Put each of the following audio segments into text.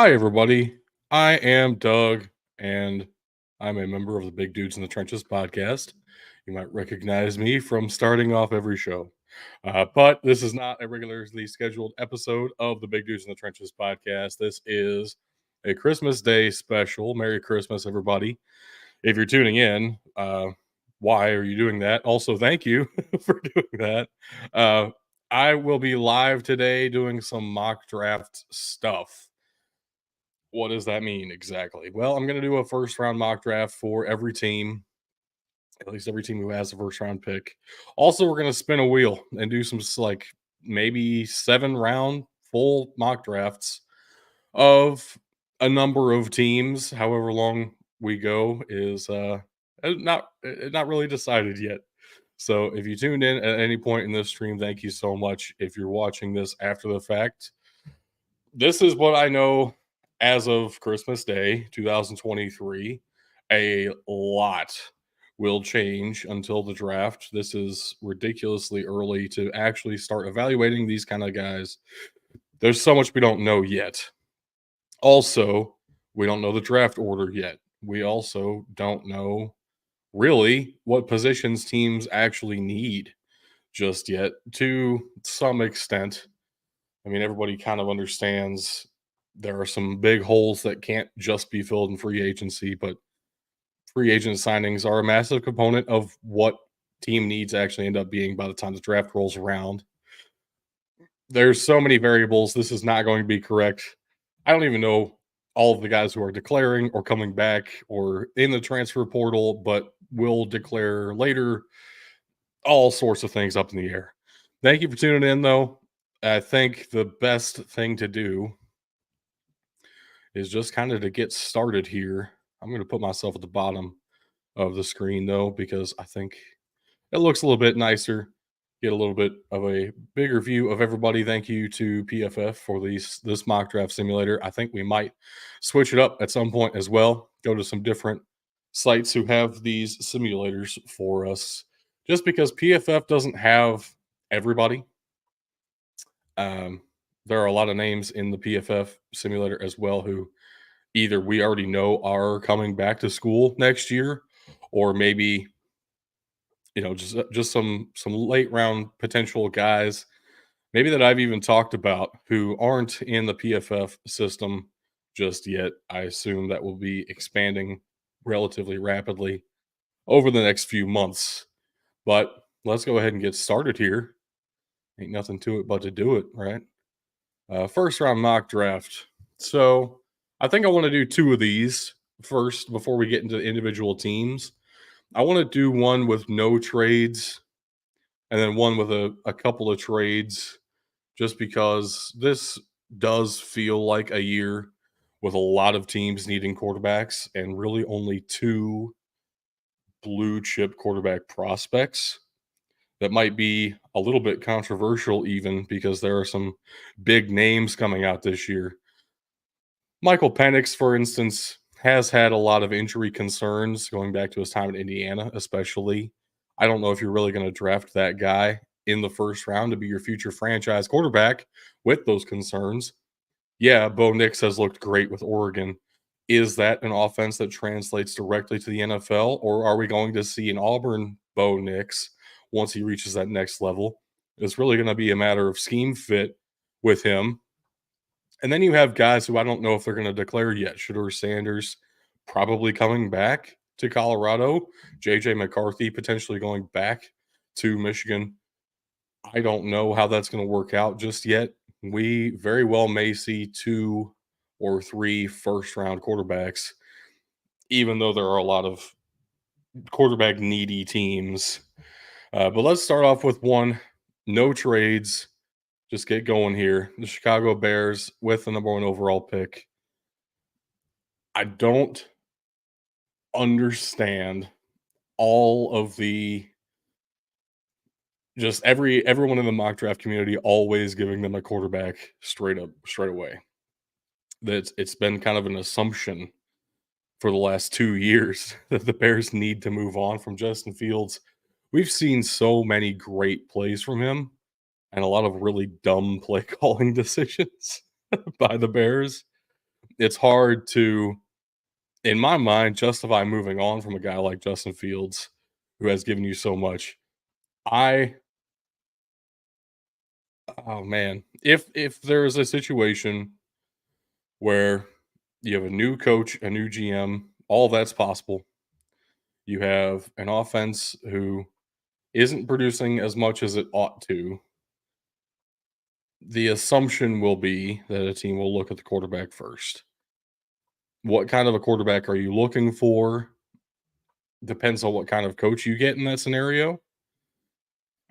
Hi, everybody. I am Doug, and I'm a member of the Big Dudes in the Trenches podcast. You might recognize me from starting off every show. But this is not a regularly scheduled episode of the Big Dudes in the Trenches podcast. This is a Christmas Day special. Merry Christmas, everybody. If you're tuning in, why are you doing that? Also, thank you for doing that. Uh, I will be live today doing some mock draft stuff. What does that mean exactly? Well, I'm going to do a first round mock draft for every team, at least every team who has a first round pick. Also, we're going to spin a wheel and do some like maybe 7 round full mock drafts of a number of teams. However long we go is not really decided yet. So if you tuned in at any point in this stream, thank you so much. If you're watching this after the fact, this is what I know as of Christmas Day 2023. A lot will change until the draft. This is ridiculously early to actually start evaluating these kind of guys. There's so much we don't know yet. Also, we don't know the draft order yet. We also don't know really what positions teams actually need just yet to some extent. I mean, everybody kind of understands there are some big holes that can't just be filled in free agency, but free agent signings are a massive component of what team needs actually end up being by the time the draft rolls around. There's so many variables. This is not going to be correct. I don't even know all of the guys who are declaring or coming back or in the transfer portal, but will declare later. All sorts of things up in the air. Thank you for tuning in, though. I think the best thing to do is just kind of to get started here. I'm going to put myself at the bottom of the screen though, because I think it looks a little bit nicer. Get a little bit of a bigger view of everybody. Thank you to PFF for this mock draft simulator. I think we might switch it up at some point as well. Go to some different sites who have these simulators for us. Just because PFF doesn't have everybody. Um, there are a lot of names in the PFF simulator as well who either we already know are coming back to school next year, or maybe just some late round potential guys, maybe that I've even talked about who aren't in the PFF system just yet. I assume that will be expanding relatively rapidly over the next few months. But let's go ahead and get started here. Ain't nothing to it but to do it, right? First round mock draft. So I think I want to do two of these first before we get into the individual teams. I want to do one with no trades and then one with a couple of trades, just because this does feel like a year with a lot of teams needing quarterbacks and really only two blue chip quarterback prospects. That might be a little bit controversial, even because there are some big names coming out this year. Michael Penix, for instance, has had a lot of injury concerns going back to his time in Indiana, especially. I don't know if you're really going to draft that guy in the first round to be your future franchise quarterback with those concerns. Yeah, Bo Nix has looked great with Oregon. Is that an offense that translates directly to the NFL, or are we going to see an Auburn Bo Nix once he reaches that next level? It's really going to be a matter of scheme fit with him. And then you have guys who I don't know if they're going to declare yet. Shedeur Sanders probably coming back to Colorado. JJ McCarthy potentially going back to Michigan. I don't know how that's going to work out just yet. We very well may see 2 or 3 first round quarterbacks, even though there are a lot of quarterback needy teams. But let's start off with one. No trades. Just get going here. The Chicago Bears with the number 1 overall pick. I don't understand all of the just everyone in the mock draft community always giving them a quarterback straight away. That it's been kind of an assumption for the last 2 years that the Bears need to move on from Justin Fields. We've seen so many great plays from him and a lot of really dumb play calling decisions by the Bears. it's hard to, in my mind, justify moving on from a guy like Justin Fields, who has given you so much. I Oh man, if there is a situation where you have a new coach, a new GM, all that's possible. You have an offense who isn't producing as much as it ought to. The assumption will be that a team will look at the quarterback first. What kind of a quarterback are you looking for? Depends on what kind of coach you get in that scenario.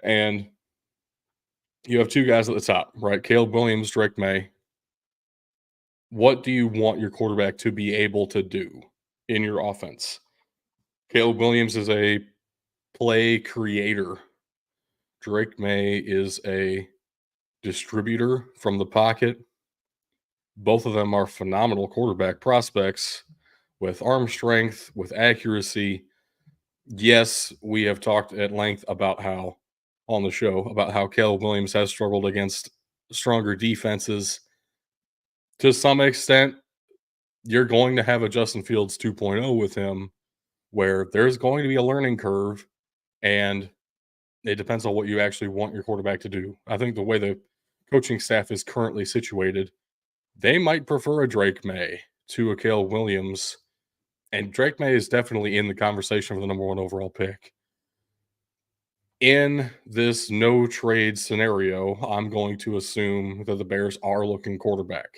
And you have two guys at the top, right? Caleb Williams, Drake May. What do you want your quarterback to be able to do in your offense? Caleb Williams is a play creator. Drake May is a distributor from the pocket. Both of them are phenomenal quarterback prospects with arm strength, with accuracy. Yes, we have talked at length about how, on the show, about how Caleb Williams has struggled against stronger defenses. To some extent, you're going to have a Justin Fields 2.0 with him where there's going to be a learning curve, and it depends on what you actually want your quarterback to do. I think the way the coaching staff is currently situated, they might prefer a Drake May to a Caleb Williams, and Drake May is definitely in the conversation for the number one overall pick. In this no trade scenario, I'm going to assume that the Bears are looking quarterback.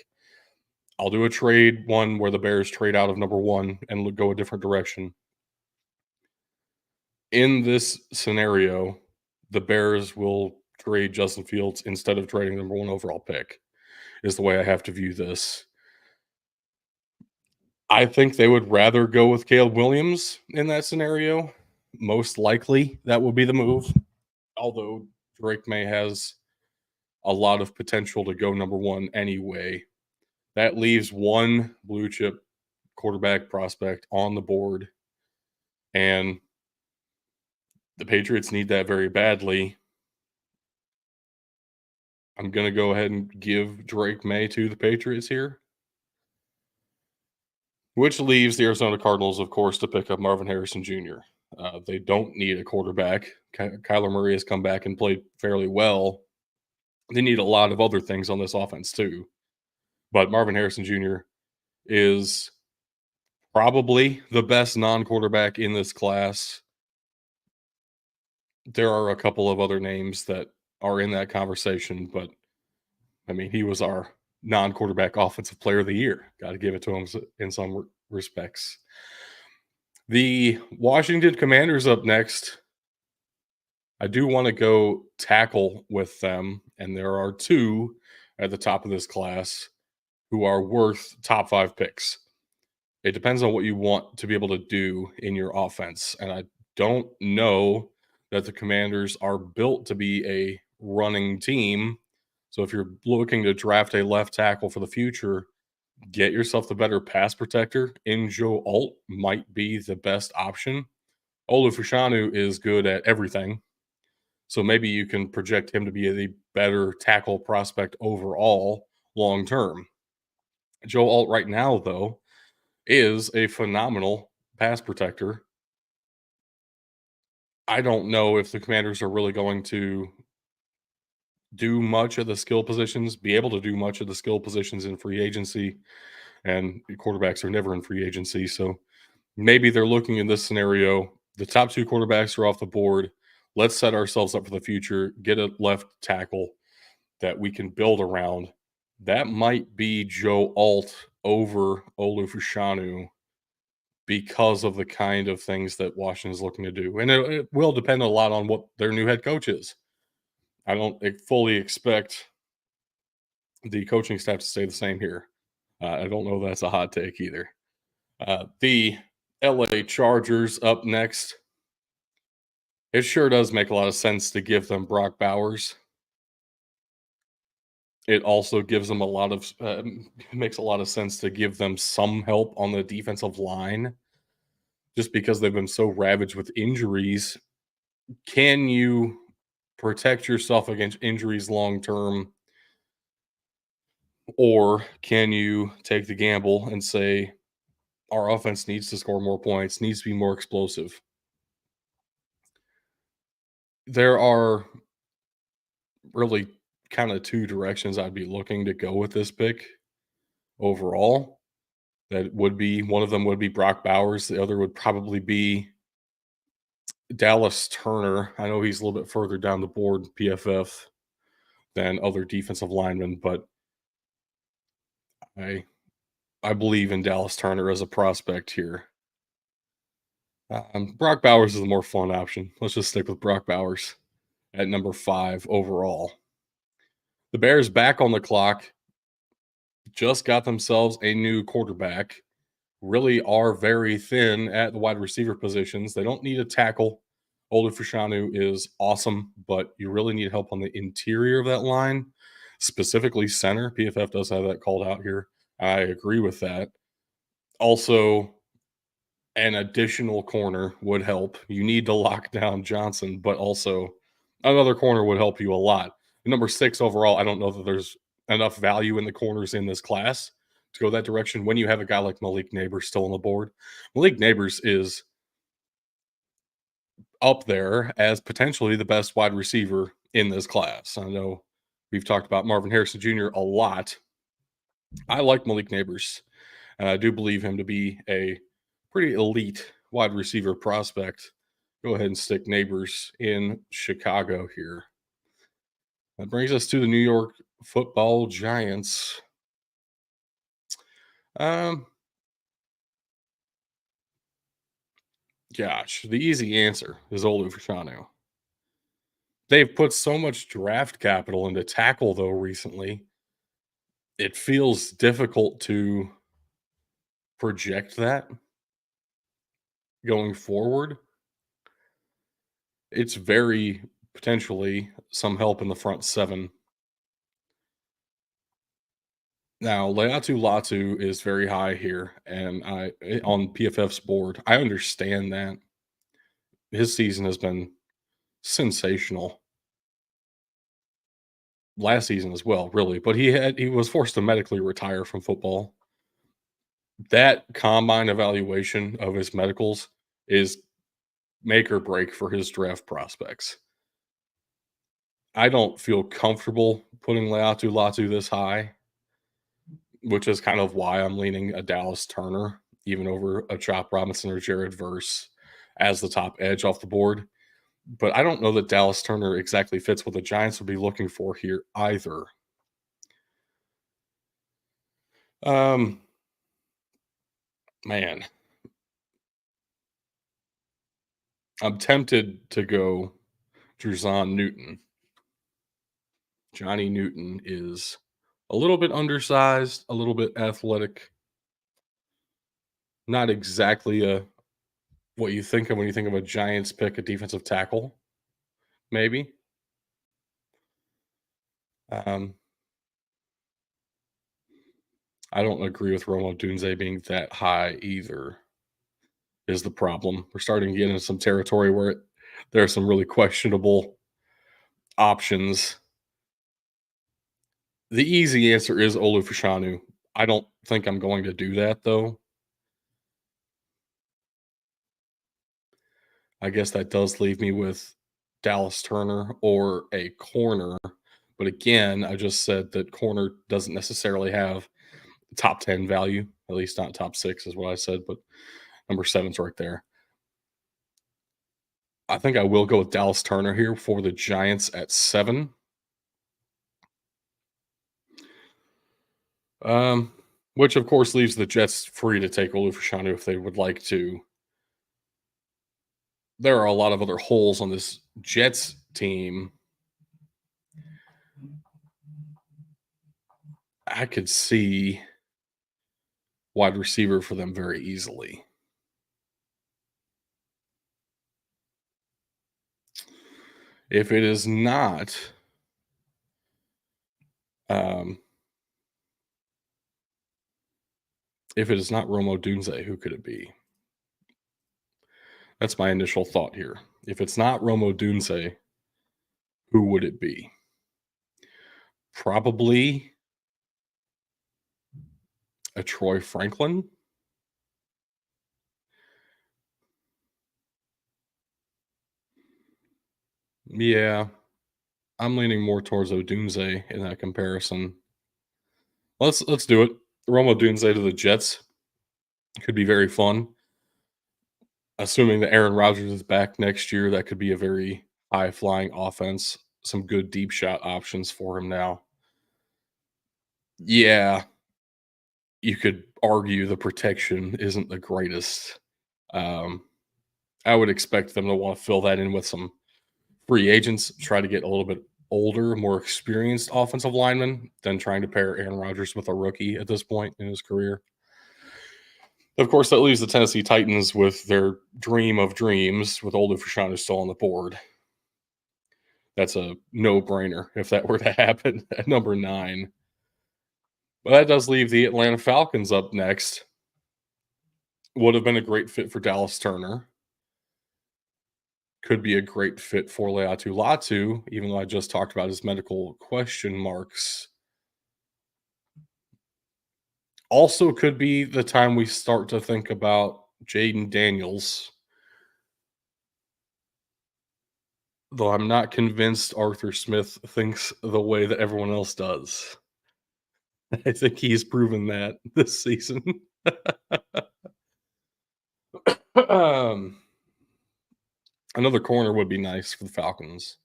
I'll do a trade one where the Bears trade out of number one and go a different direction. In this scenario, the Bears will trade Justin Fields instead of trading the number one overall pick, is the way I have to view this. I think they would rather go with Caleb Williams in that scenario. Most likely that will be the move. Although Drake May has a lot of potential to go number one anyway. That leaves one blue chip quarterback prospect on the board. And the Patriots need that very badly. I'm going to go ahead and give Drake May to the Patriots here. Which leaves the Arizona Cardinals, of course, to pick up Marvin Harrison Jr. They don't need a quarterback. Kyler Murray has come back and played fairly well. They need a lot of other things on this offense, too. But Marvin Harrison Jr. is probably the best non-quarterback in this class. There are a couple of other names that are in that conversation, but I mean, he was our non-quarterback offensive player of the year. Got to give it to him in some respects. The Washington Commanders up next. I do want to go tackle with them, and there are two at the top of this class who are worth top 5 picks. It depends on what you want to be able to do in your offense, and I don't know that the Commanders are built to be a running team. So if you're looking to draft a left tackle for the future, get yourself the better pass protector. In Joe Alt might be the best option. Olu Fashanu is good at everything. So maybe you can project him to be the better tackle prospect overall long term. Joe Alt right now, though, is a phenomenal pass protector. I don't know if the Commanders are really going to do much of the skill positions, be able to do much of the skill positions in free agency, and quarterbacks are never in free agency. So maybe they're looking in this scenario. The top 2 quarterbacks are off the board. Let's set ourselves up for the future, get a left tackle that we can build around. That might be Joe Alt over Olu Fashanu because of the kind of things that Washington is looking to do. And it will depend a lot on what their new head coach is. I don't fully expect the coaching staff to stay the same here. I don't know that's a hot take either. The LA Chargers up next. It sure does make a lot of sense to give them Brock Bowers. It also gives them makes a lot of sense to give them some help on the defensive line just because they've been so ravaged with injuries. Can you protect yourself against injuries long term Or can you take the gamble and say, our offense needs to score more points, needs to be more explosive? There are really kind of two directions I'd be looking to go with this pick overall. That would be one of them would be Brock Bowers. The other would probably be Dallas Turner. I know he's a little bit further down the board PFF than other defensive linemen, but I I believe in Dallas Turner as a prospect here. Brock Bowers is the more fun option. Let's just stick with Brock Bowers at number 5 overall. The Bears back on the clock, just got themselves a new quarterback. Really are very thin at the wide receiver positions. They don't need a tackle. Olu Fashanu is awesome, but you really need help on the interior of that line, specifically center. PFF does have that called out here. I agree with that. Also, an additional corner would help. You need to lock down Johnson, but also another corner would help you a lot. Number 6 overall, I don't know that there's enough value in the corners in this class to go that direction when you have a guy like Malik Neighbors still on the board. Malik Neighbors is up there as potentially the best wide receiver in this class. I know we've talked about Marvin Harrison Jr. a lot. I like Malik Neighbors, and I do believe him to be a pretty elite wide receiver prospect. Go ahead and stick Neighbors in Chicago here. That brings us to the New York Football Giants. Um, Gosh, the easy answer is Olu Fashanu. They've put so much draft capital into tackle though recently. It feels difficult to project that going forward. It's very potentially some help in the front 7. Now, Leatu Latu is very high here, and on PFF's board. I understand that his season has been sensational. Last season as well, really, but he was forced to medically retire from football. That combine evaluation of his medicals is make or break for his draft prospects. I don't feel comfortable putting Leatu Latu this high, which is kind of why I'm leaning a Dallas Turner even over a Chop Robinson or Jared Verse as the top edge off the board. But I don't know that Dallas Turner exactly fits what the Giants would be looking for here either. Um, Man, I'm tempted to go Druzan Newton. Johnny Newton is a little bit undersized, a little bit athletic, not exactly a what you think of when you think of a Giants pick, a defensive tackle, maybe. Um, I don't agree with Romo Dunze being that high either. Is the problem? We're starting to get into some territory where there are some really questionable options. The easy answer is Olu Fashanu. I don't think I'm going to do that though. I guess that does leave me with Dallas Turner or a corner. But again, I just said that corner doesn't necessarily have top 10 value, at least not top 6 is what I said, but number 7's right there. I think I will go with Dallas Turner here for the Giants at 7. Um, which of course leaves the Jets free to take Olu Fashanu if they would like to. There are a lot of other holes on this Jets team. I could see wide receiver for them very easily. If it is not, um, if it is not Romo Dunze, who could it be? That's my initial thought here. If it's not Romo Dunze, who would it be? Probably A Troy Franklin? Yeah, I'm leaning more towards Odunze in that comparison. Let's do it. Rome Odunze to the Jets could be very fun. Assuming that Aaron Rodgers is back next year, that could be a very high flying offense. Some good deep shot options for him now. Yeah, you could argue the protection isn't the greatest. Um, I would expect them to want to fill that in with some free agents, try to get a little bit older, more experienced offensive linemen than trying to pair Aaron Rodgers with a rookie at this point in his career. Of course, that leaves the Tennessee Titans with their dream of dreams with Older Fashan still on the board. That's a no-brainer if that were to happen at number 9. But that does leave the Atlanta Falcons up next. Would have been a great fit for Dallas Turner. Could be a great fit for Leatu Latu, even though I just talked about his medical question marks. Also could be the time we start to think about Jaden Daniels, though I'm not convinced Arthur Smith thinks the way that everyone else does. I think he's proven that this season. um, Another corner would be nice for the Falcons,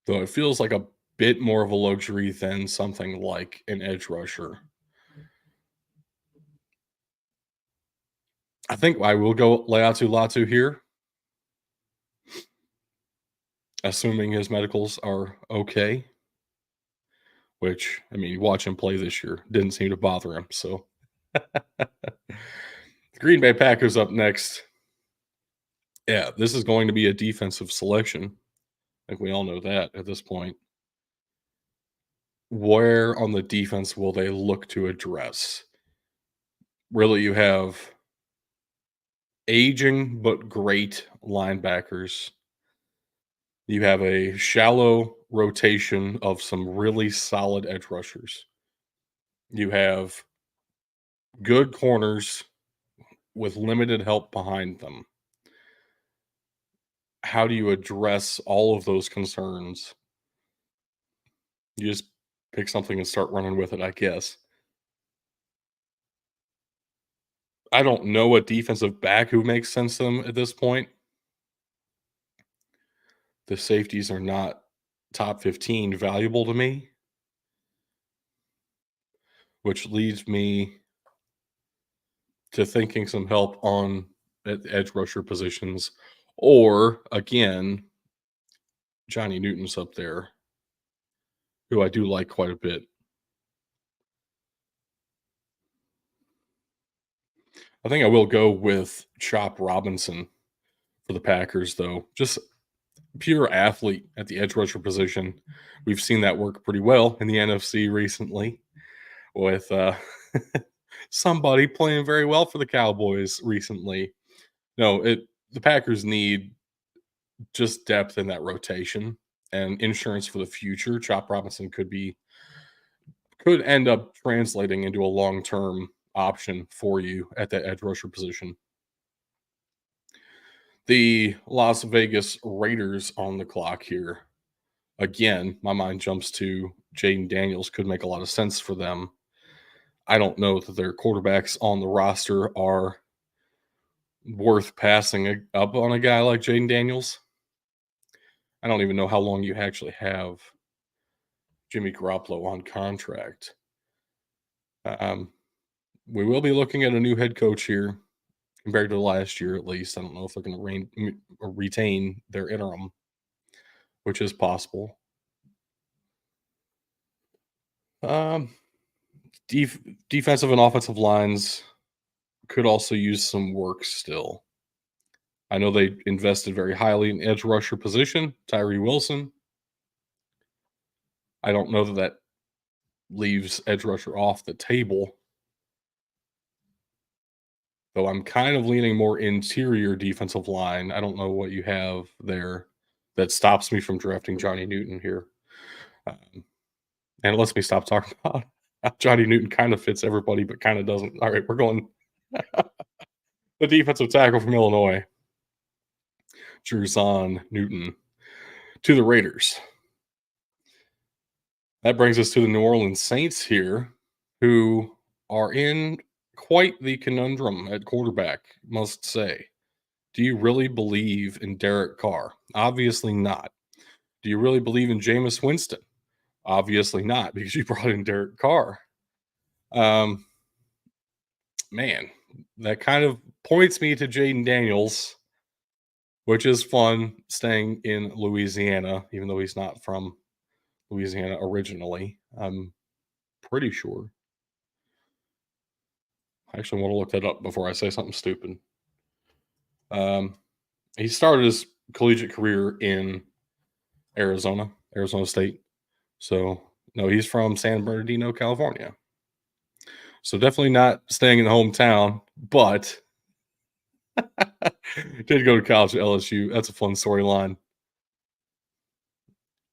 though it feels like a bit more of a luxury than something like an edge rusher. I think I will go Leatu Latu here, assuming his medicals are okay. Which, I mean, you watch him play this year, didn't seem to bother him. So, Green Bay Packers up next. Yeah, this is going to be a defensive selection. I think we all know that at this point. Where on the defense will they look to address? Really, you have aging but great linebackers. You have a shallow rotation of some really solid edge rushers. You have good corners with limited help behind them. How do you address all of those concerns? You just pick something and start running with it, I guess. I don't know a defensive back who makes sense to them at this point. The safeties are not top 15 valuable to me, which leads me to thinking some help on at the edge rusher positions. Or again, Johnny Newton's up there, who I do like quite a bit. I think I will go with Chop Robinson for the Packers, though. Just pure athlete at the edge rusher position. We've seen that work pretty well in the NFC recently with somebody playing very well for the Cowboys recently. No, the Packers need just depth in that rotation and insurance for the future. Chop Robinson could end up translating into a long-term option for you at that edge rusher position. The Las Vegas Raiders on the clock here. Again, my mind jumps to Jaden Daniels could make a lot of sense for them. I don't know that their quarterbacks on the roster are worth passing up on a guy like Jaden Daniels. I don't even know how long you actually have Jimmy Garoppolo on contract. Um, we will be looking at a new head coach here compared to last year, at least. I don't know if they're going to retain their interim, which is possible. Um, defensive and offensive lines could also use some work still. I know they invested very highly in edge rusher position, Tyree Wilson. I don't know that leaves edge rusher off the table, though I'm kind of leaning more interior defensive line. I don't know what you have there that stops me from drafting Johnny Newton here. Um, and it lets me stop talking about Johnny Newton kind of fits everybody, but kind of doesn't. All right, we're going the defensive tackle from Illinois, Jer'Zhan Newton, to the Raiders. That brings us to the New Orleans Saints here, who are in quite the conundrum at quarterback, must say. Do you really believe in Derek Carr? Obviously not. Do you really believe in Jameis Winston? Obviously not, because you brought in Derek Carr. Um, man, that kind of points me to Jaden Daniels, which is fun staying in Louisiana, even though he's not from Louisiana originally. I'm pretty sure. I actually want to look that up before I say something stupid. He started his collegiate career in Arizona State. So, no, he's from San Bernardino, California. So definitely not staying in the hometown, but did go to college at LSU. That's a fun storyline.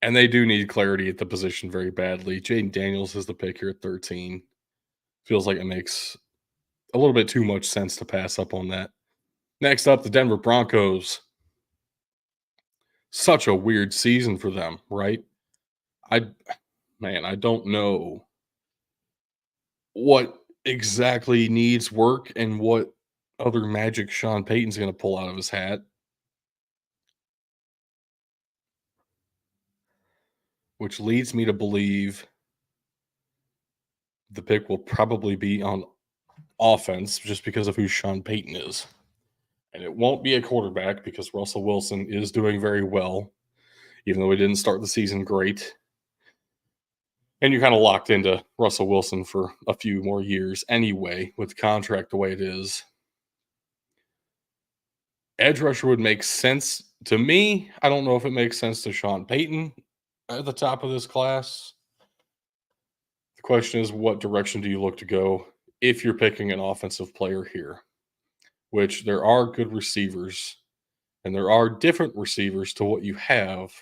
And they do need clarity at the position very badly. Jaden Daniels is the pick here at 13. Feels like it makes a little bit too much sense to pass up on that. Next up, the Denver Broncos. Such a weird season for them, right? I don't know what exactly needs work and what other magic Sean Payton's going to pull out of his hat, which leads me to believe the pick will probably be on offense just because of who Sean Payton is. And it won't be a quarterback because Russell Wilson is doing very well, even though he didn't start the season great. And you're kind of locked into Russell Wilson for a few more years anyway, with the contract the way it is. Edge rusher would make sense to me. I don't know if it makes sense to Sean Payton at the top of this class. The question is, what direction do you look to go if you're picking an offensive player here? Which there are good receivers, and there are different receivers to what you have,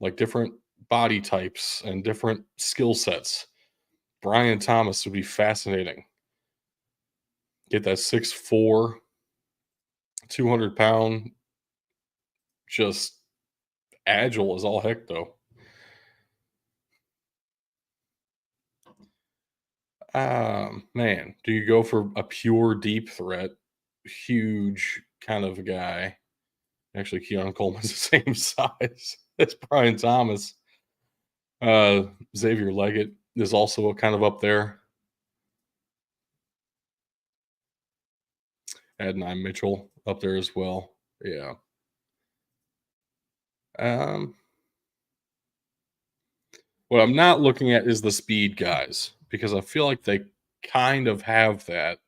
like different body types and different skill sets. Brian Thomas would be fascinating. Get that 6'4", 200-pound, just agile as all heck, though. Man, do you go for a pure deep threat, huge kind of guy? Actually, Keon Coleman's the same size as Brian Thomas. Xavier Leggett is also kind of up there. Adonai Mitchell up there as well. Yeah. What I'm not looking at is the speed guys because I feel like they kind of have that,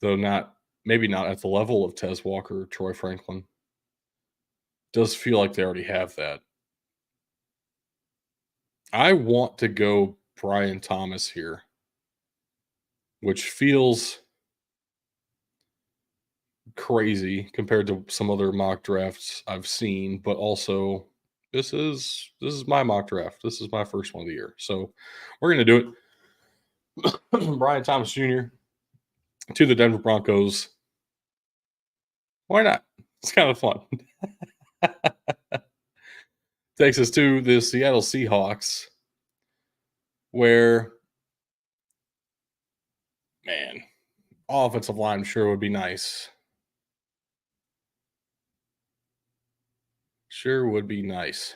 though maybe not at the level of Tez Walker or Troy Franklin. Does feel like they already have that. I want to go Brian Thomas here, which feels crazy compared to some other mock drafts I've seen, but also this is my mock draft. This is my first one of the year. So we're going to do it. Brian Thomas Jr. to the Denver Broncos. Why not? It's kind of fun. Takes us to the Seattle Seahawks, where, man, offensive line sure would be nice. Sure would be nice.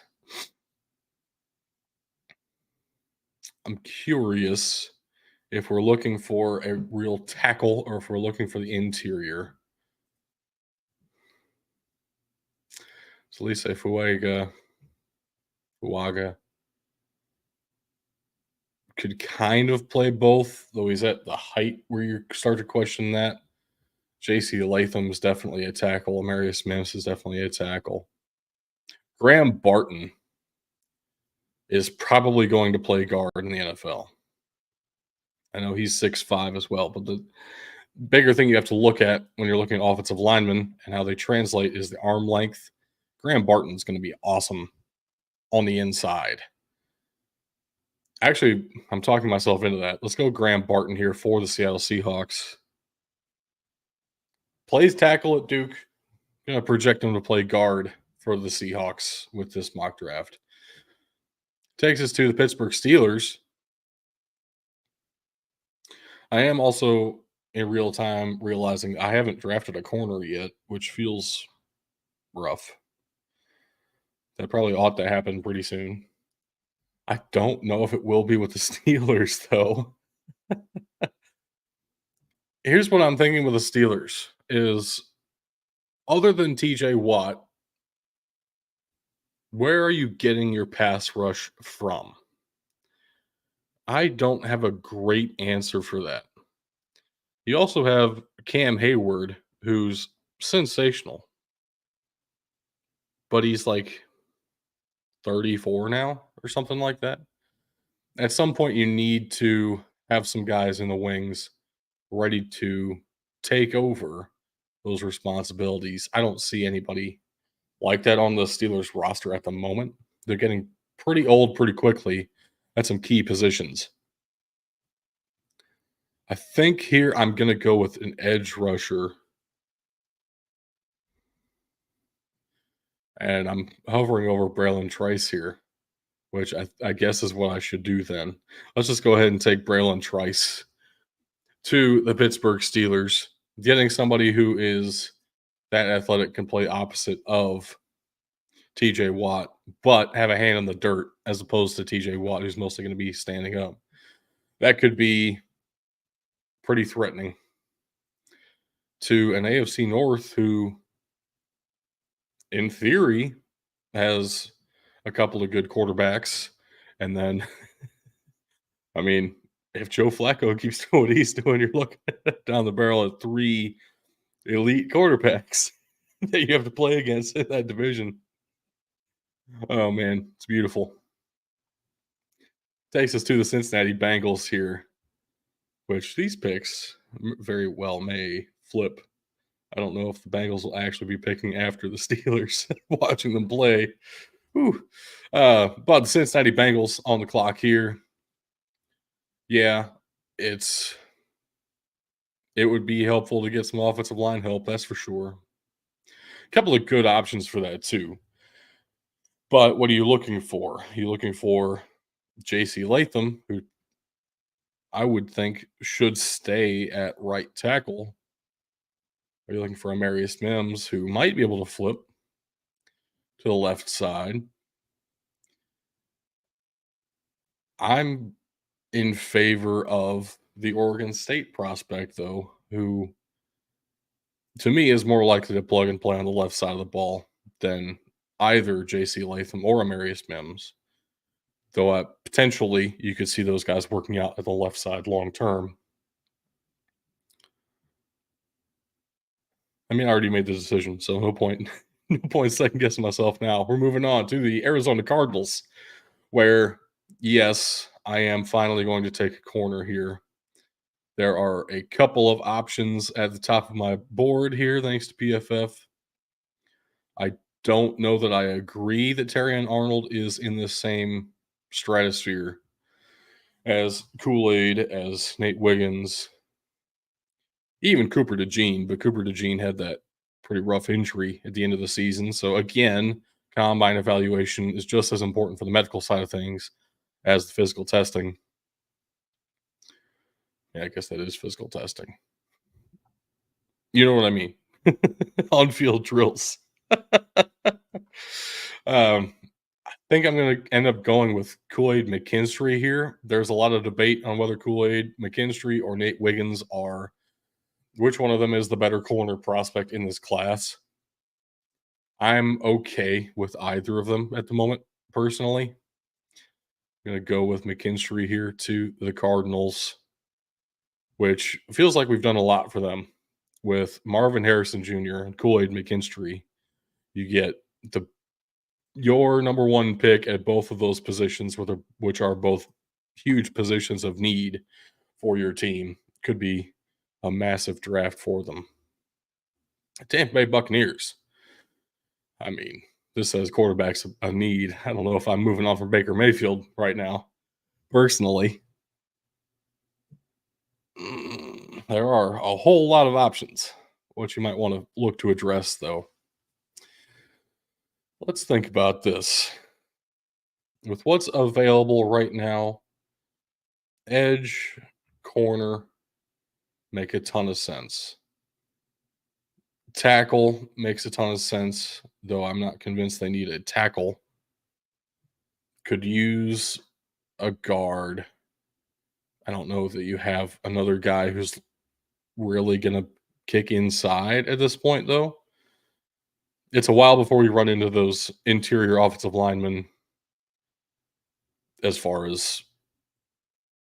I'm curious if we're looking for a real tackle or if we're looking for the interior. So Lisa Fuaga could kind of play both, though he's at the height where you start to question that. J.C. Latham is definitely a tackle. Amarius Mims is definitely a tackle. Graham Barton is probably going to play guard in the NFL. I know he's 6'5" as well, but the bigger thing you have to look at when you're looking at offensive linemen and how they translate is the arm length. Graham Barton's going to be awesome on the inside. Actually, I'm talking myself into that. Let's go Graham Barton here for the Seattle Seahawks. Plays tackle at Duke. Gonna project him to play guard for the Seahawks with this mock draft. Takes us to the Pittsburgh Steelers. I am also in real time realizing I haven't drafted a corner yet, which feels rough. That probably ought to happen pretty soon. I don't know if it will be with the Steelers, though. Here's what I'm thinking with the Steelers is other than TJ Watt, where are you getting your pass rush from? I don't have a great answer for that. You also have Cam Hayward, who's sensational, but he's like 34 now or something like that. At some point, you need to have some guys in the wings ready to take over those responsibilities. I don't see anybody like that on the Steelers roster at the moment. They're getting pretty old pretty quickly at some key positions. I think here I'm going to go with an edge rusher. And I'm hovering over Braylon Trice here, which I guess is what I should do then. Let's just go ahead and take Braylon Trice to the Pittsburgh Steelers. Getting somebody who is that athletic can play opposite of TJ Watt, but have a hand in the dirt as opposed to TJ Watt, who's mostly going to be standing up. That could be pretty threatening to an AFC North who, in theory, has a couple of good quarterbacks. And then, I mean, if Joe Flacco keeps doing what he's doing, you're looking down the barrel at 3 elite quarterbacks that you have to play against in that division. Oh, man, it's beautiful. Takes us to the Cincinnati Bengals here, which these picks very well may flip. I don't know if the Bengals will actually be picking after the Steelers, watching them play. Whew. But the Cincinnati Bengals on the clock here. Yeah, it would be helpful to get some offensive line help, that's for sure. A couple of good options for that too. But what are you looking for? You're looking for JC Latham, who I would think should stay at right tackle. Are you looking for Amarius Mims, who might be able to flip to the left side? I'm in favor of the Oregon State prospect, though, who to me is more likely to plug and play on the left side of the ball than either JC Latham or Amarius Mims. Though potentially you could see those guys working out at the left side long term. I mean, I already made the decision, so no point, no point second guessing myself now. We're moving on to the Arizona Cardinals, where yes, I am finally going to take a corner here. There are a couple of options at the top of my board here, thanks to PFF. I don't know that I agree that Terrion Arnold is in the same stratosphere as Kool-Aid, as Nate Wiggins, even Cooper DeJean, but Cooper DeJean had that pretty rough injury at the end of the season. So again, combine evaluation is just as important for the medical side of things as the physical testing. Yeah, I guess that is physical testing. You know what I mean? On-field drills. I think I'm going to end up going with Kool-Aid McKinstry here. There's a lot of debate on whether Kool-Aid McKinstry or Nate Wiggins are, which one of them is the better corner prospect in this class. I'm okay with either of them at the moment, personally. I'm going to go with McKinstry here to the Cardinals, which feels like we've done a lot for them. With Marvin Harrison Jr. and Kool-Aid McKinstry, you get your number one pick at both of those positions, which are both huge positions of need for your team. Could be a massive draft for them. Tampa Bay Buccaneers. I mean, this says quarterbacks a need. I don't know if I'm moving on from Baker Mayfield right now. Personally, there are a whole lot of options. What you might want to look to address, though. Let's think about this. With what's available right now, edge, corner make a ton of sense. Tackle makes a ton of sense, though I'm not convinced they need a tackle. Could use a guard. I don't know that you have another guy who's really going to kick inside at this point, though. It's a while before we run into those interior offensive linemen as far as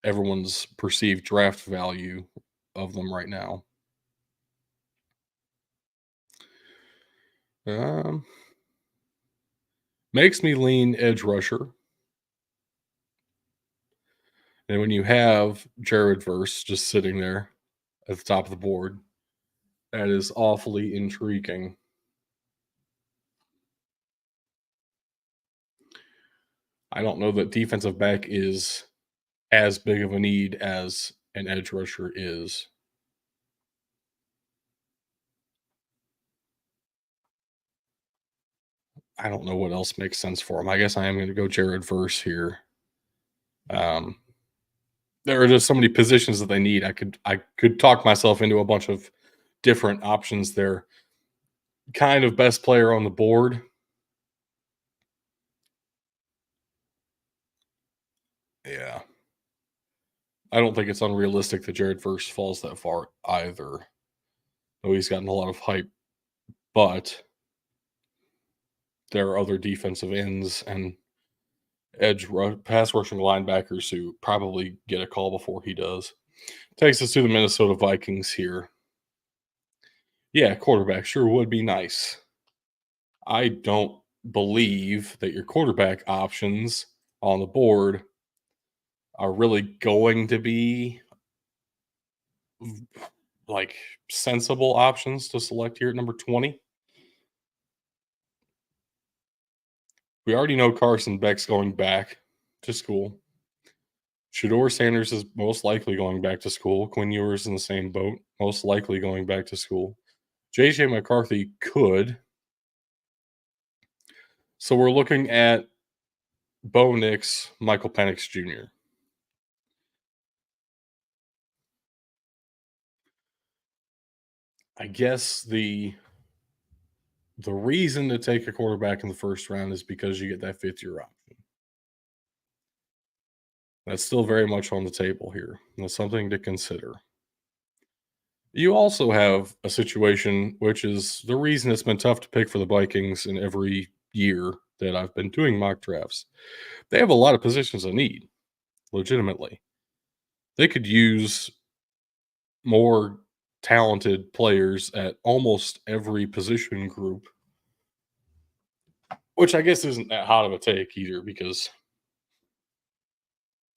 everyone's perceived draft value of them right now. Um, Makes me lean edge rusher. And when you have Jared Verse just sitting there at the top of the board, that is awfully intriguing. I don't know that defensive back is as big of a need as an edge rusher is. I don't know what else makes sense for him. I guess I am going to go Jared Verse here. Um, there are just so many positions that they need. I could talk myself into a bunch of different options there. Kind of best player on the board. Yeah. I don't think it's unrealistic that Jared Verse falls that far either. Though he's gotten a lot of hype, but there are other defensive ends and pass rushing linebackers who probably get a call before he does. Takes us to the Minnesota Vikings here. Yeah, quarterback sure would be nice. I don't believe that your quarterback options on the board are really going to be like sensible options to select here at number 20. We already know Carson Beck's going back to school. Shador Sanders is most likely going back to school. Quinn Ewers in the same boat, most likely going back to school. JJ McCarthy could. So we're looking at Bo Nix, Michael Penix Jr. I guess the reason to take a quarterback in the first round is because you get that fifth year option. That's still very much on the table here. That's something to consider. You also have a situation, which is the reason it's been tough to pick for the Vikings in every year that I've been doing mock drafts. They have a lot of positions of need, legitimately. They could use more talented players at almost every position group, which I guess isn't that hot of a take either because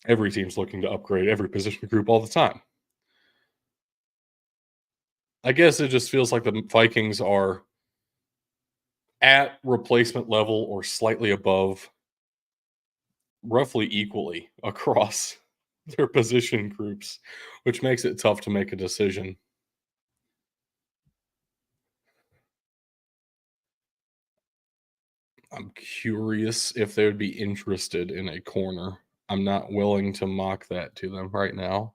every team's looking to upgrade every position group all the time. I guess it just feels like the Vikings are at replacement level or slightly above, roughly equally across their position groups, which makes it tough to make a decision. I'm curious if they would be interested in a corner. I'm not willing to mock that to them right now.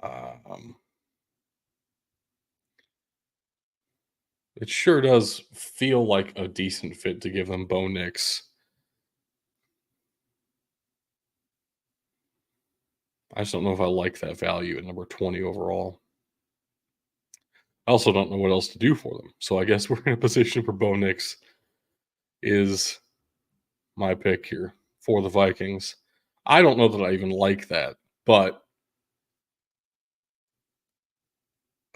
Um, it sure does feel like a decent fit to give them Bo Nix. I just don't know if I like that value at number 20 overall. I also don't know what else to do for them. So I guess we're in a position for Bo Nix is my pick here for the Vikings. I don't know that I even like that, but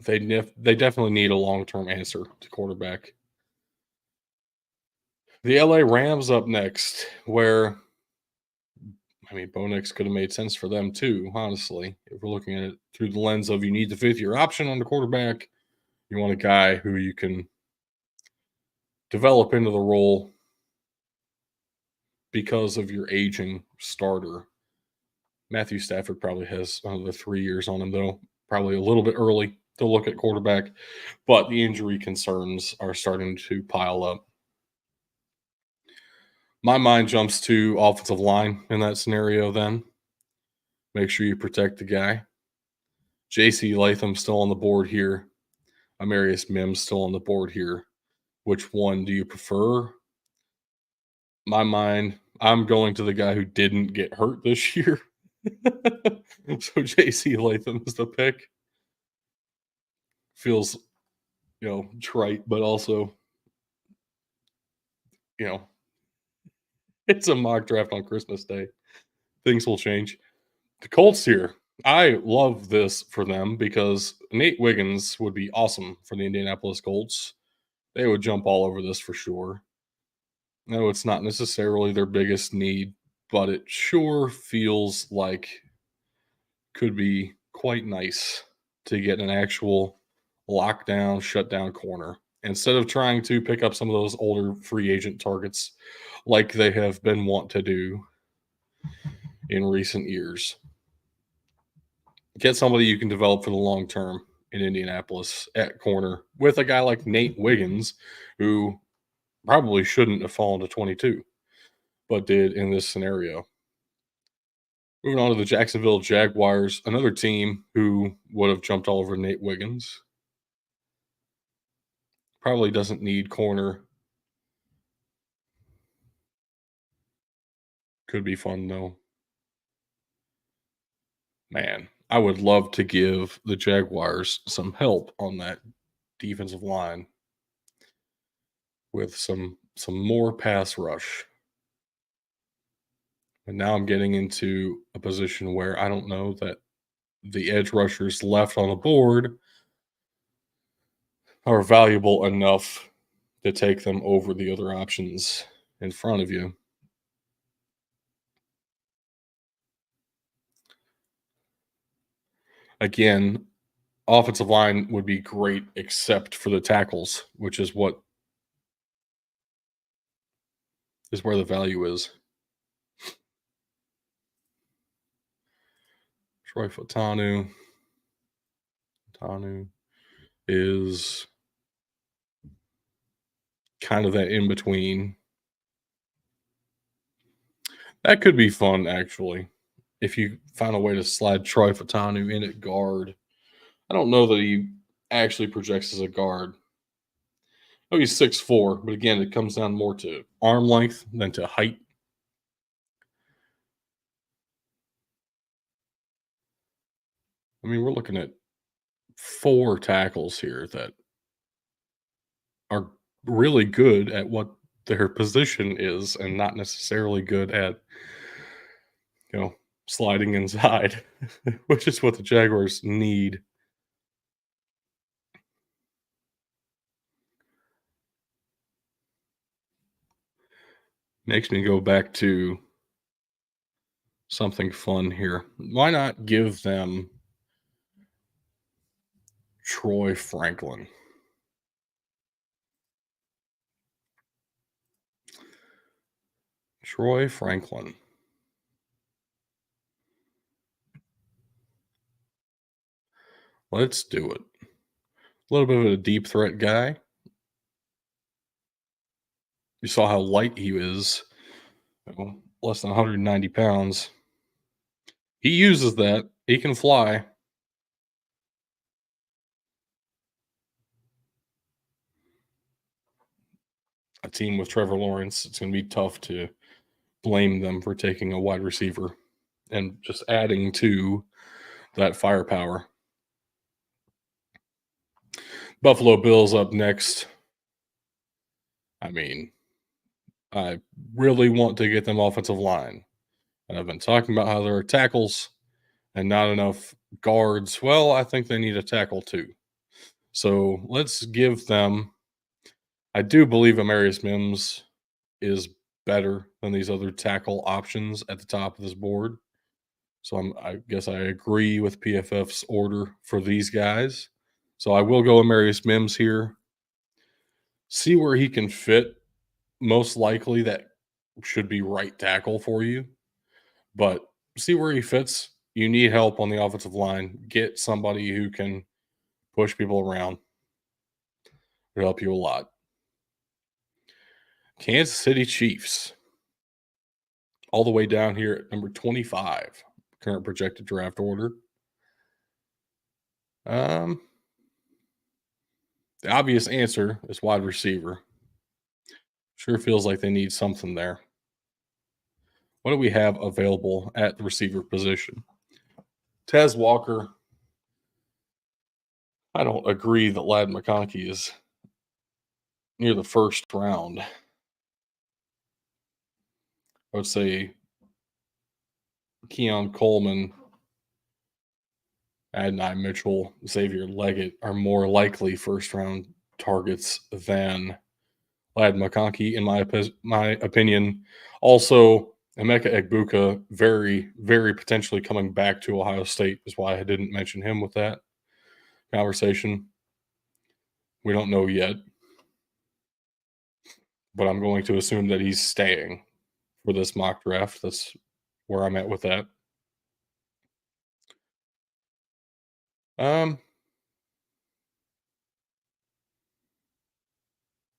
they definitely need a long-term answer to quarterback. The LA Rams up next, where I mean, Bo Nix could have made sense for them too, honestly. If we're looking at it through the lens of you need the fifth year option on the quarterback, you want a guy who you can develop into the role because of your aging starter. Matthew Stafford probably has another 3 years on him, though. Probably a little bit early to look at quarterback, but the injury concerns are starting to pile up. My mind jumps to offensive line in that scenario then. Make sure you protect the guy. JC Latham still on the board here. Amarius Mims still on the board here. Which one do you prefer? My mind, I'm going to the guy who didn't get hurt this year. So JC Latham is the pick. Feels, trite, but also, you know, it's a mock draft on Christmas Day. Things will change. The Colts here. I love this for them because Nate Wiggins would be awesome for the Indianapolis Colts. They would jump all over this for sure. No, it's not necessarily their biggest need, but it sure feels like could be quite nice to get an actual lockdown, shutdown corner instead of trying to pick up some of those older free agent targets like they have been wont to do in recent years. Get somebody you can develop for the long term in Indianapolis at corner with a guy like Nate Wiggins, who probably shouldn't have fallen to 22, but did in this scenario. Moving on to the Jacksonville Jaguars, another team who would have jumped all over Nate Wiggins. Probably doesn't need corner. Could be fun, though. Man, I would love to give the Jaguars some help on that defensive line with some more pass rush. And now I'm getting into a position where I don't know that the edge rushers left on the board are valuable enough to take them over the other options in front of you. Again, offensive line would be great except for the tackles, which is where the value is. Troy Fautanu. Fautanu is kind of that in between. That could be fun, actually, if you find a way to slide Troy Fautanu in at guard. I don't know that he actually projects as a guard. Oh, he's 6'4", but again, it comes down more to arm length than to height. I mean, we're looking at 4 tackles here that are really good at what their position is and not necessarily good at, sliding inside, which is what the Jaguars need. Makes me go back to something fun here. Why not give them Troy Franklin? Troy Franklin. Let's do it. A little bit of a deep threat guy. You saw how light he is, less than 190 pounds. He uses that. He can fly. A team with Trevor Lawrence, it's going to be tough to blame them for taking a wide receiver and just adding to that firepower. Buffalo Bills up next. I mean, I really want to get them offensive line. And I've been talking about how there are tackles and not enough guards. Well, I think they need a tackle too. So let's give them. I do believe Amarius Mims is better than these other tackle options at the top of this board. So I guess I agree with PFF's order for these guys. So I will go Amarius Mims here. See where he can fit. Most likely that should be right tackle for you, but see where he fits. You need help on the offensive line. Get somebody who can push people around. It'll help you a lot. Kansas City Chiefs, all the way down here at number 25, current projected draft order. Um, the obvious answer is wide receiver. Sure feels like they need something there. What do we have available at the receiver position? Tez Walker. I don't agree that Lad McConkey is near the first round. I would say Keon Coleman, Adonai Mitchell, Xavier Leggett are more likely first round targets than Lad McConkey, in my opinion. Also, Emeka Egbuka, very, very potentially coming back to Ohio State, is why I didn't mention him with that conversation. We don't know yet, but I'm going to assume that he's staying for this mock draft. That's where I'm at with that. Um,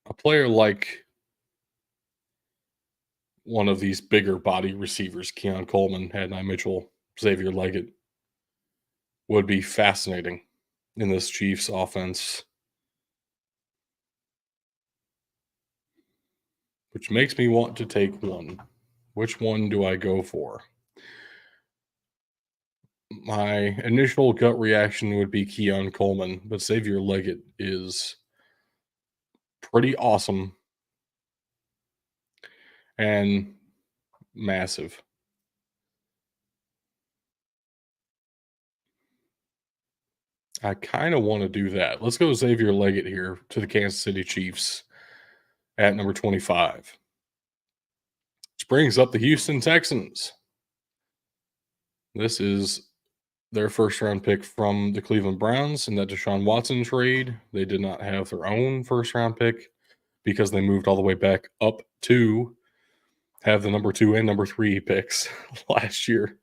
a player like one of these bigger body receivers, Keon Coleman, Adonai Mitchell, Xavier Leggett, would be fascinating in this Chiefs offense, which makes me want to take one. Which one do I go for? My initial gut reaction would be Keon Coleman, but Xavier Leggett is pretty awesome and massive. I kind of want to do that. Let's go Xavier Leggett here to the Kansas City Chiefs at number 25. Which brings up the Houston Texans. This is their first round pick from the Cleveland Browns in that Deshaun Watson trade. They did not have their own first round pick because they moved all the way back up to have the number 2 and number 3 picks last year.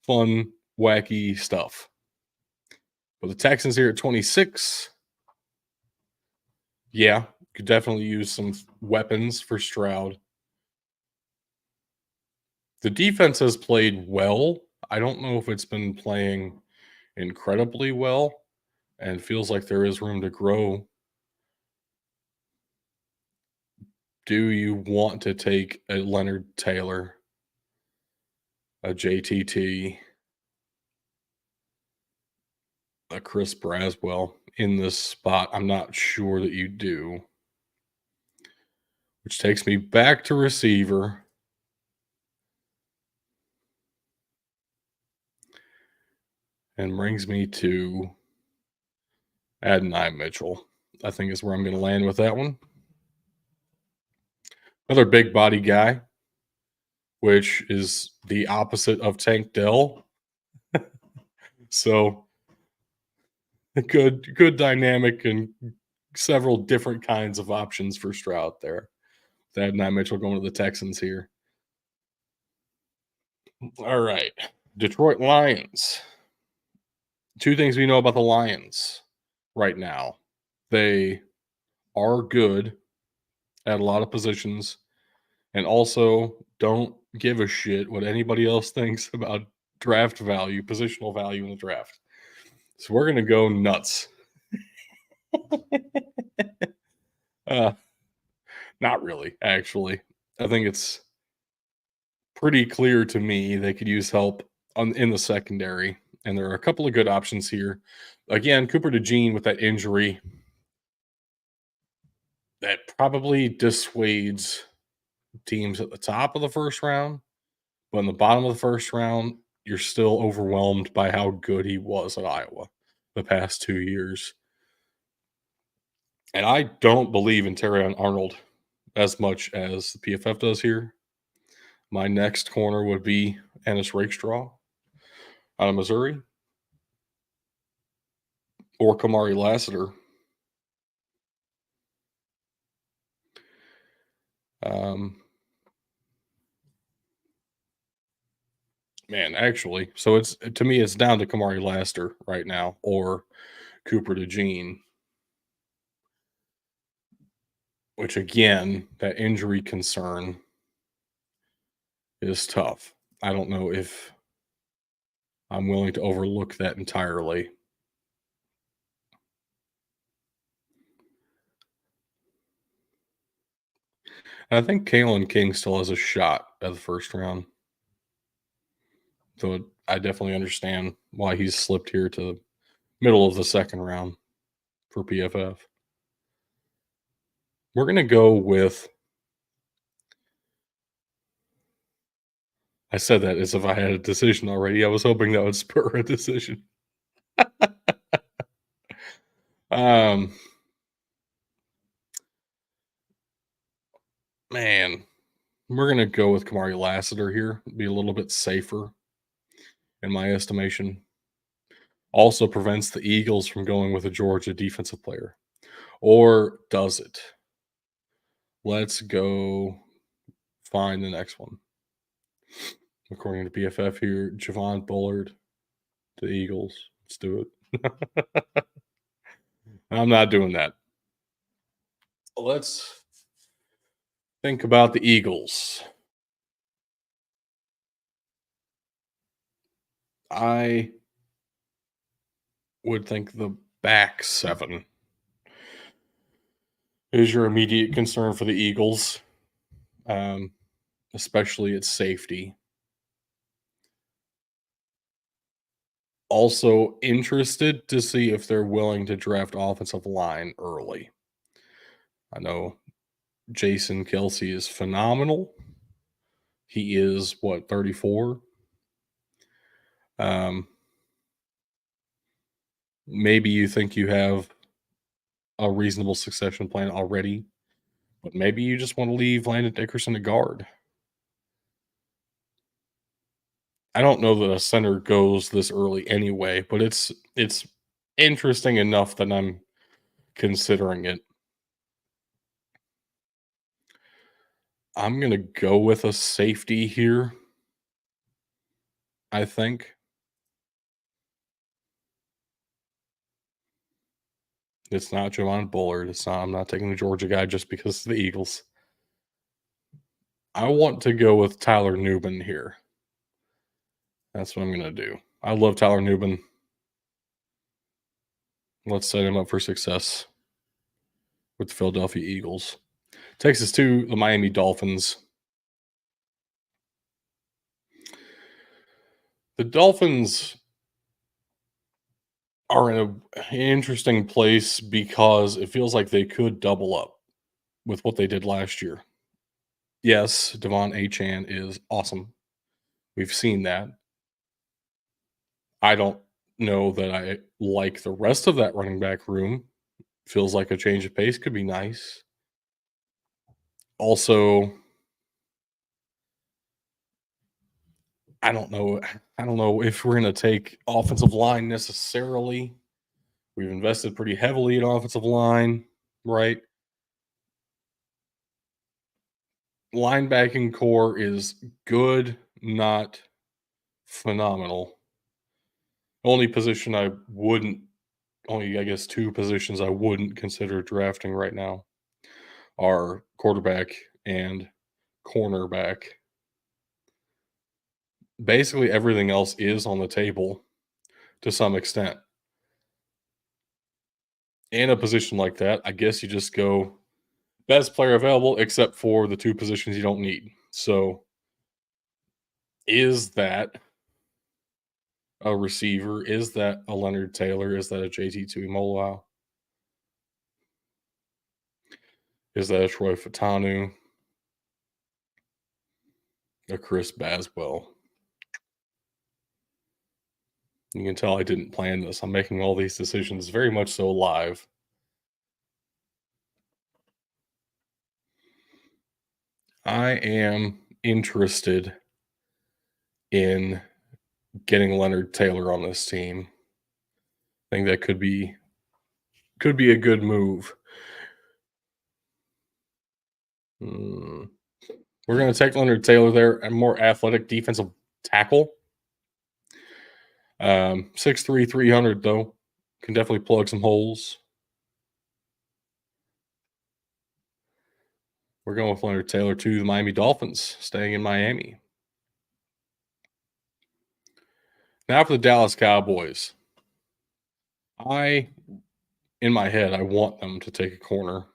Fun, wacky stuff. But the Texans here at 26, yeah, could definitely use some weapons for Stroud. The defense has played well. I don't know if it's been playing incredibly well, and feels like there is room to grow. Do you want to take a Leonard Taylor, a JTT, a Chris Braswell in this spot? I'm not sure that you do. Which takes me back to receiver. And brings me to Adonai Mitchell. I think is where I'm going to land with that one. Another big body guy, which is the opposite of Tank Dell. So good dynamic and several different kinds of options for Stroud there. Adonai Mitchell going to the Texans here. All right. Detroit Lions. Two things we know about the Lions right now. They are good at a lot of positions and also don't give a shit what anybody else thinks about draft value, positional value in the draft. So we're going to go nuts. uh, Not really, actually. I think it's pretty clear to me they could use help in the secondary, and there are a couple of good options here. Again, Cooper DeJean with that injury that probably dissuades teams at the top of the first round, but in the bottom of the first round, you're still overwhelmed by how good he was at Iowa the past 2 years. And I don't believe in Terrion Arnold as much as the PFF does here. My next corner would be Ennis Rakestraw out of Missouri or Kamari Lassiter. Um, Man, actually, so it's to me, it's down to Kamari Laster right now or Cooper DeJean, which again, that injury concern is tough. I don't know if I'm willing to overlook that entirely. And I think Kalen King still has a shot at the first round. So I definitely understand why he's slipped here to the middle of the second round for PFF. We're going to go with, I said that as if I had a decision already. I was hoping that would spur a decision. Um, man, we're going to go with Kamari Lassiter here. Be a little bit safer in my estimation. Also prevents the Eagles from going with a Georgia defensive player. Or does it? Let's go find the next one. According to PFF here, Javon Bullard to the Eagles. Let's do it. I'm not doing that. Let's think about the Eagles. I would think the back seven is your immediate concern for the Eagles, especially at safety. Also interested to see if they're willing to draft offensive line early. I know Jason Kelsey is phenomenal. He is what, 34? Maybe you think you have a reasonable succession plan already, but maybe you just want to leave Landon Dickerson a guard. I don't know that a center goes this early anyway, but it's interesting enough that I'm considering it. I'm going to go with a safety here, I think. It's not Javon Bullard. It's not. I'm not taking the Georgia guy just because of the Eagles. I want to go with Tyler Nubin here. That's what I'm going to do. I love Tyler Nubin. Let's set him up for success with the Philadelphia Eagles. Takes us to the Miami Dolphins. The Dolphins are in an interesting place because it feels like they could double up with what they did last year. Yes, Devon Achane is awesome. We've seen that. I don't know that I like the rest of that running back room. Feels like a change of pace could be nice. Also, I don't know. I don't know if we're going to take offensive line necessarily. We've invested pretty heavily in offensive line, right? Linebacking core is good, not phenomenal. Only position I wouldn't, only I guess two positions I wouldn't consider drafting right now are quarterback and cornerback. Basically, everything else is on the table to some extent. In a position like that, I guess you just go best player available, except for the two positions you don't need. So, is that a receiver? Is that a Leonard Taylor? Is that a JT Tuimoloau? Is that a Troy Fatanu? A Chris Baswell? You can tell I didn't plan this. I'm making all these decisions very much so live. I am interested in getting Leonard Taylor on this team. I think that could be a good move. We're going to take Leonard Taylor there, a more athletic defensive tackle. 6'3", 300 though. Can definitely plug some holes. We're going with Leonard Taylor to the Miami Dolphins, staying in Miami. Now for the Dallas Cowboys. In my head, I want them to take a corner.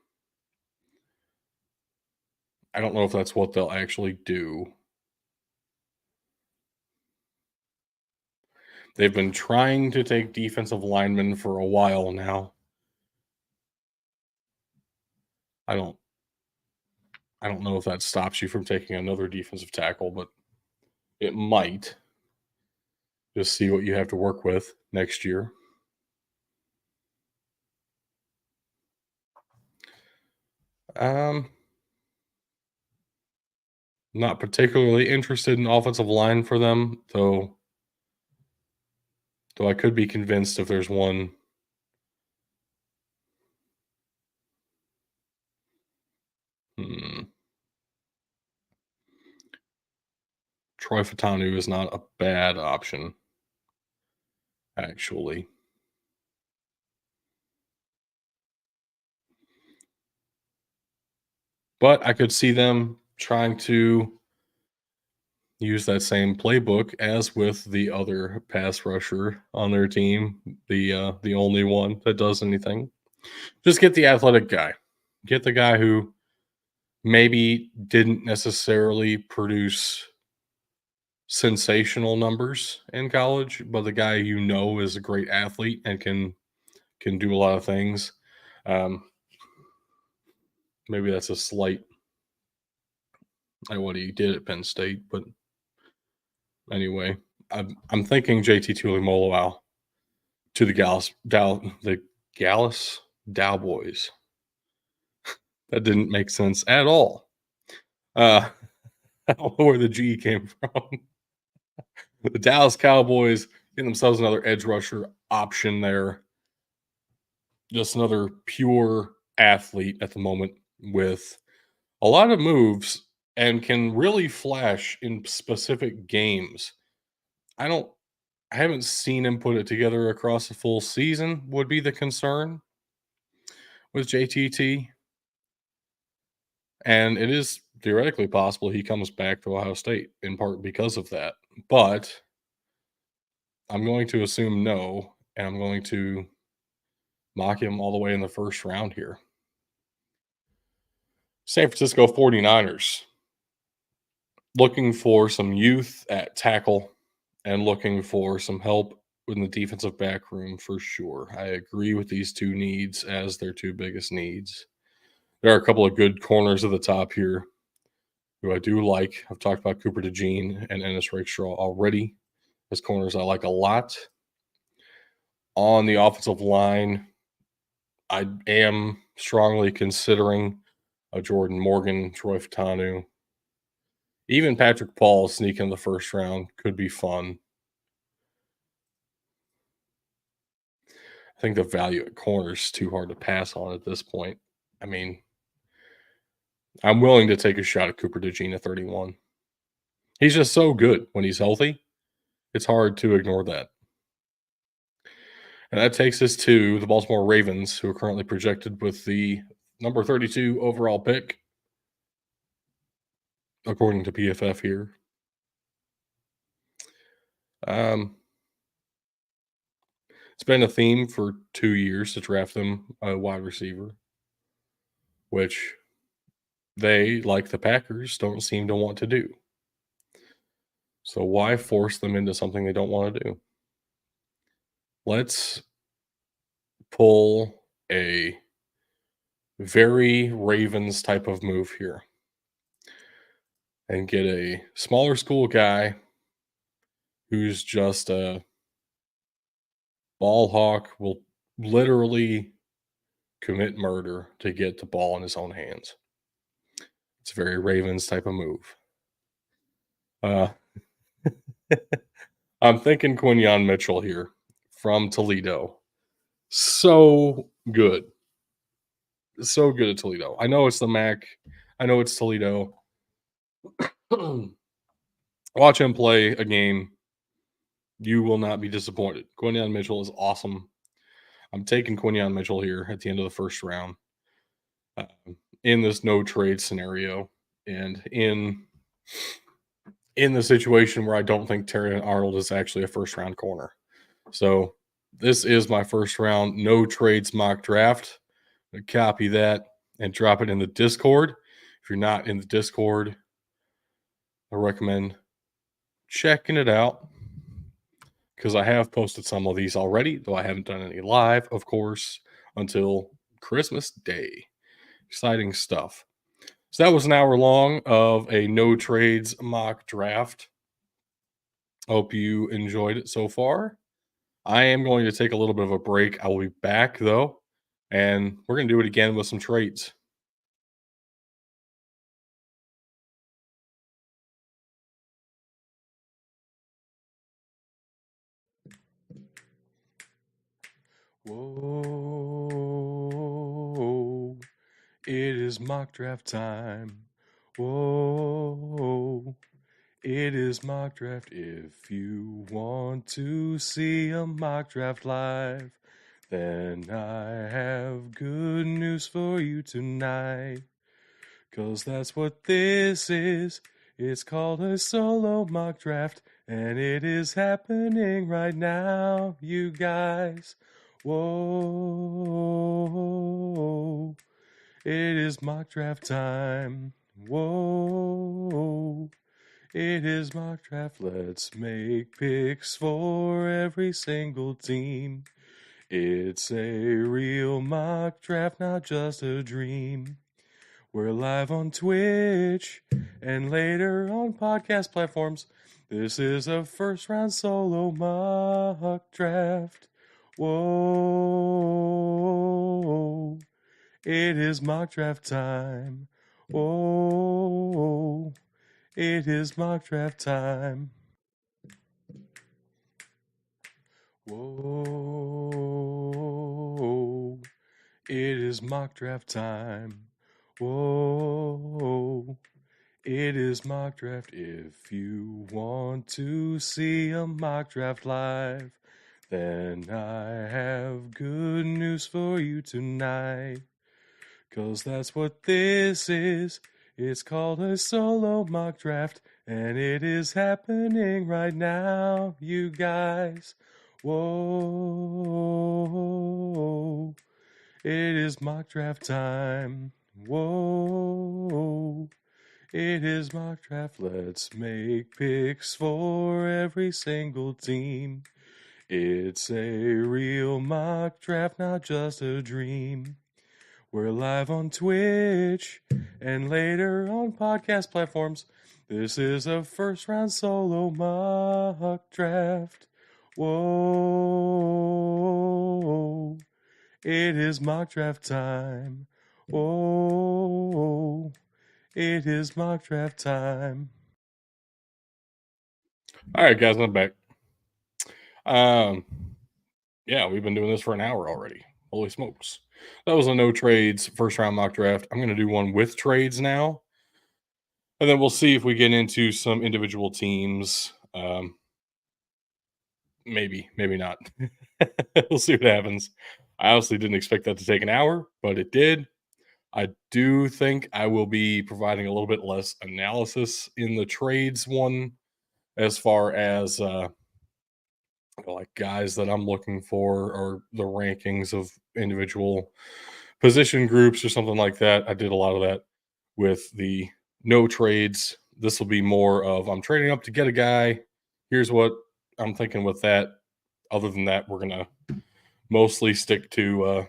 I don't know if that's what they'll actually do. They've been trying to take defensive linemen for a while now. I don't know if that stops you from taking another defensive tackle, but it might. Just see what you have to work with next year. Not particularly interested in offensive line for them, though I could be convinced if there's one. Troy Fatanu is not a bad option, actually. But I could see them trying to use that same playbook as with the other pass rusher on their team, the only one that does anything. Just get the athletic guy. Get the guy who maybe didn't necessarily produce sensational numbers in college, but the guy you know is a great athlete and can do a lot of things. Maybe that's a slight at what he did at Penn State, but anyway, I'm thinking JT Tuimoloau to the Dallas Cowboys. That didn't make sense at all. I don't know where the G came from. The Dallas Cowboys getting themselves another edge rusher option there. Just another pure athlete at the moment with a lot of moves and can really flash in specific games. I haven't seen him put it together across a full season, would be the concern with JTT. And it is theoretically possible he comes back to Ohio State in part because of that. But I'm going to assume no, and I'm going to mock him all the way in the first round here. San Francisco 49ers looking for some youth at tackle and looking for some help in the defensive back room for sure. I agree with these two needs as their two biggest needs. There are a couple of good corners at the top here who I do like. I've talked about Cooper DeJean and Ennis Rakestraw already as corners I like a lot. On the offensive line, I am strongly considering a Jordan Morgan, Troy Fatanu. Even Patrick Paul sneaking in the first round could be fun. I think the value at corner is too hard to pass on at this point. I mean, I'm willing to take a shot at Cooper DeJean at 31. He's just so good when he's healthy. It's hard to ignore that. And that takes us to the Baltimore Ravens, who are currently projected with the number 32 overall pick, according to PFF here. It's been a theme for 2 years to draft them a wide receiver, which they, like the Packers, don't seem to want to do. So why force them into something they don't want to do? Let's pull a very Ravens type of move here and get a smaller school guy who's just a ball hawk, will literally commit murder to get the ball in his own hands. It's a very Ravens type of move. I'm thinking Quinyon Mitchell here from Toledo. So good. So good at Toledo. I know it's the MAC. I know it's Toledo. Watch him play a game You will not be disappointed. Quinyon Mitchell is awesome. I'm taking Quinyon Mitchell here at the end of the first round in this no trade scenario, and in the situation where I don't think Terry Arnold is actually a first round corner. So this is my first round no trades mock draft. Copy that and drop it in the Discord. If you're not in the Discord, I recommend checking it out because I have posted some of these already, though I haven't done any live, of course, until Christmas Day. Exciting stuff. So that was an hour long of a no trades mock draft. Hope you enjoyed it so far. I am going to take a little bit of a break. I will be back though, and we're going to do it again with some trades. Whoa, it is mock draft time. Whoa, it is mock draft. If you want to see a mock draft live, then I have good news for you tonight. 'Cause that's what this is. It's called a solo mock draft, and it is happening right now, you guys. Whoa, it is mock draft time. Whoa, it is mock draft. Let's make picks for every single team. It's a real mock draft, not just a dream. We're live on Twitch and later on podcast platforms. This is a first round solo mock draft. Whoa, it is mock draft time. Whoa, it is mock draft time. Whoa, it is mock draft time. Whoa, it is mock draft. If you want to see a mock draft live, then I have good news for you tonight. 'Cause that's what this is. It's called a solo mock draft, and it is happening right now, you guys. Whoa, it is mock draft time. Whoa, it is mock draft. Let's make picks for every single team. It's a real mock draft, not just a dream. We're live on Twitch and later on podcast platforms. This is a first round solo mock draft. Whoa, it is mock draft time. Whoa, it is mock draft time. All right, guys, I'm back. Um, yeah, we've been doing this for an hour already. Holy smokes. That was a no trades first round mock draft. I'm going to do one with trades now. And then we'll see if we get into some individual teams. Maybe not. We'll see what happens. I honestly didn't expect that to take an hour, but it did. I do think I will be providing a little bit less analysis in the trades one as far as like guys that I'm looking for or the rankings of individual position groups or something like that. I did a lot of that with the no trades. This will be more of I'm trading up to get a guy. Here's what I'm thinking with that. Other than that, we're gonna mostly stick to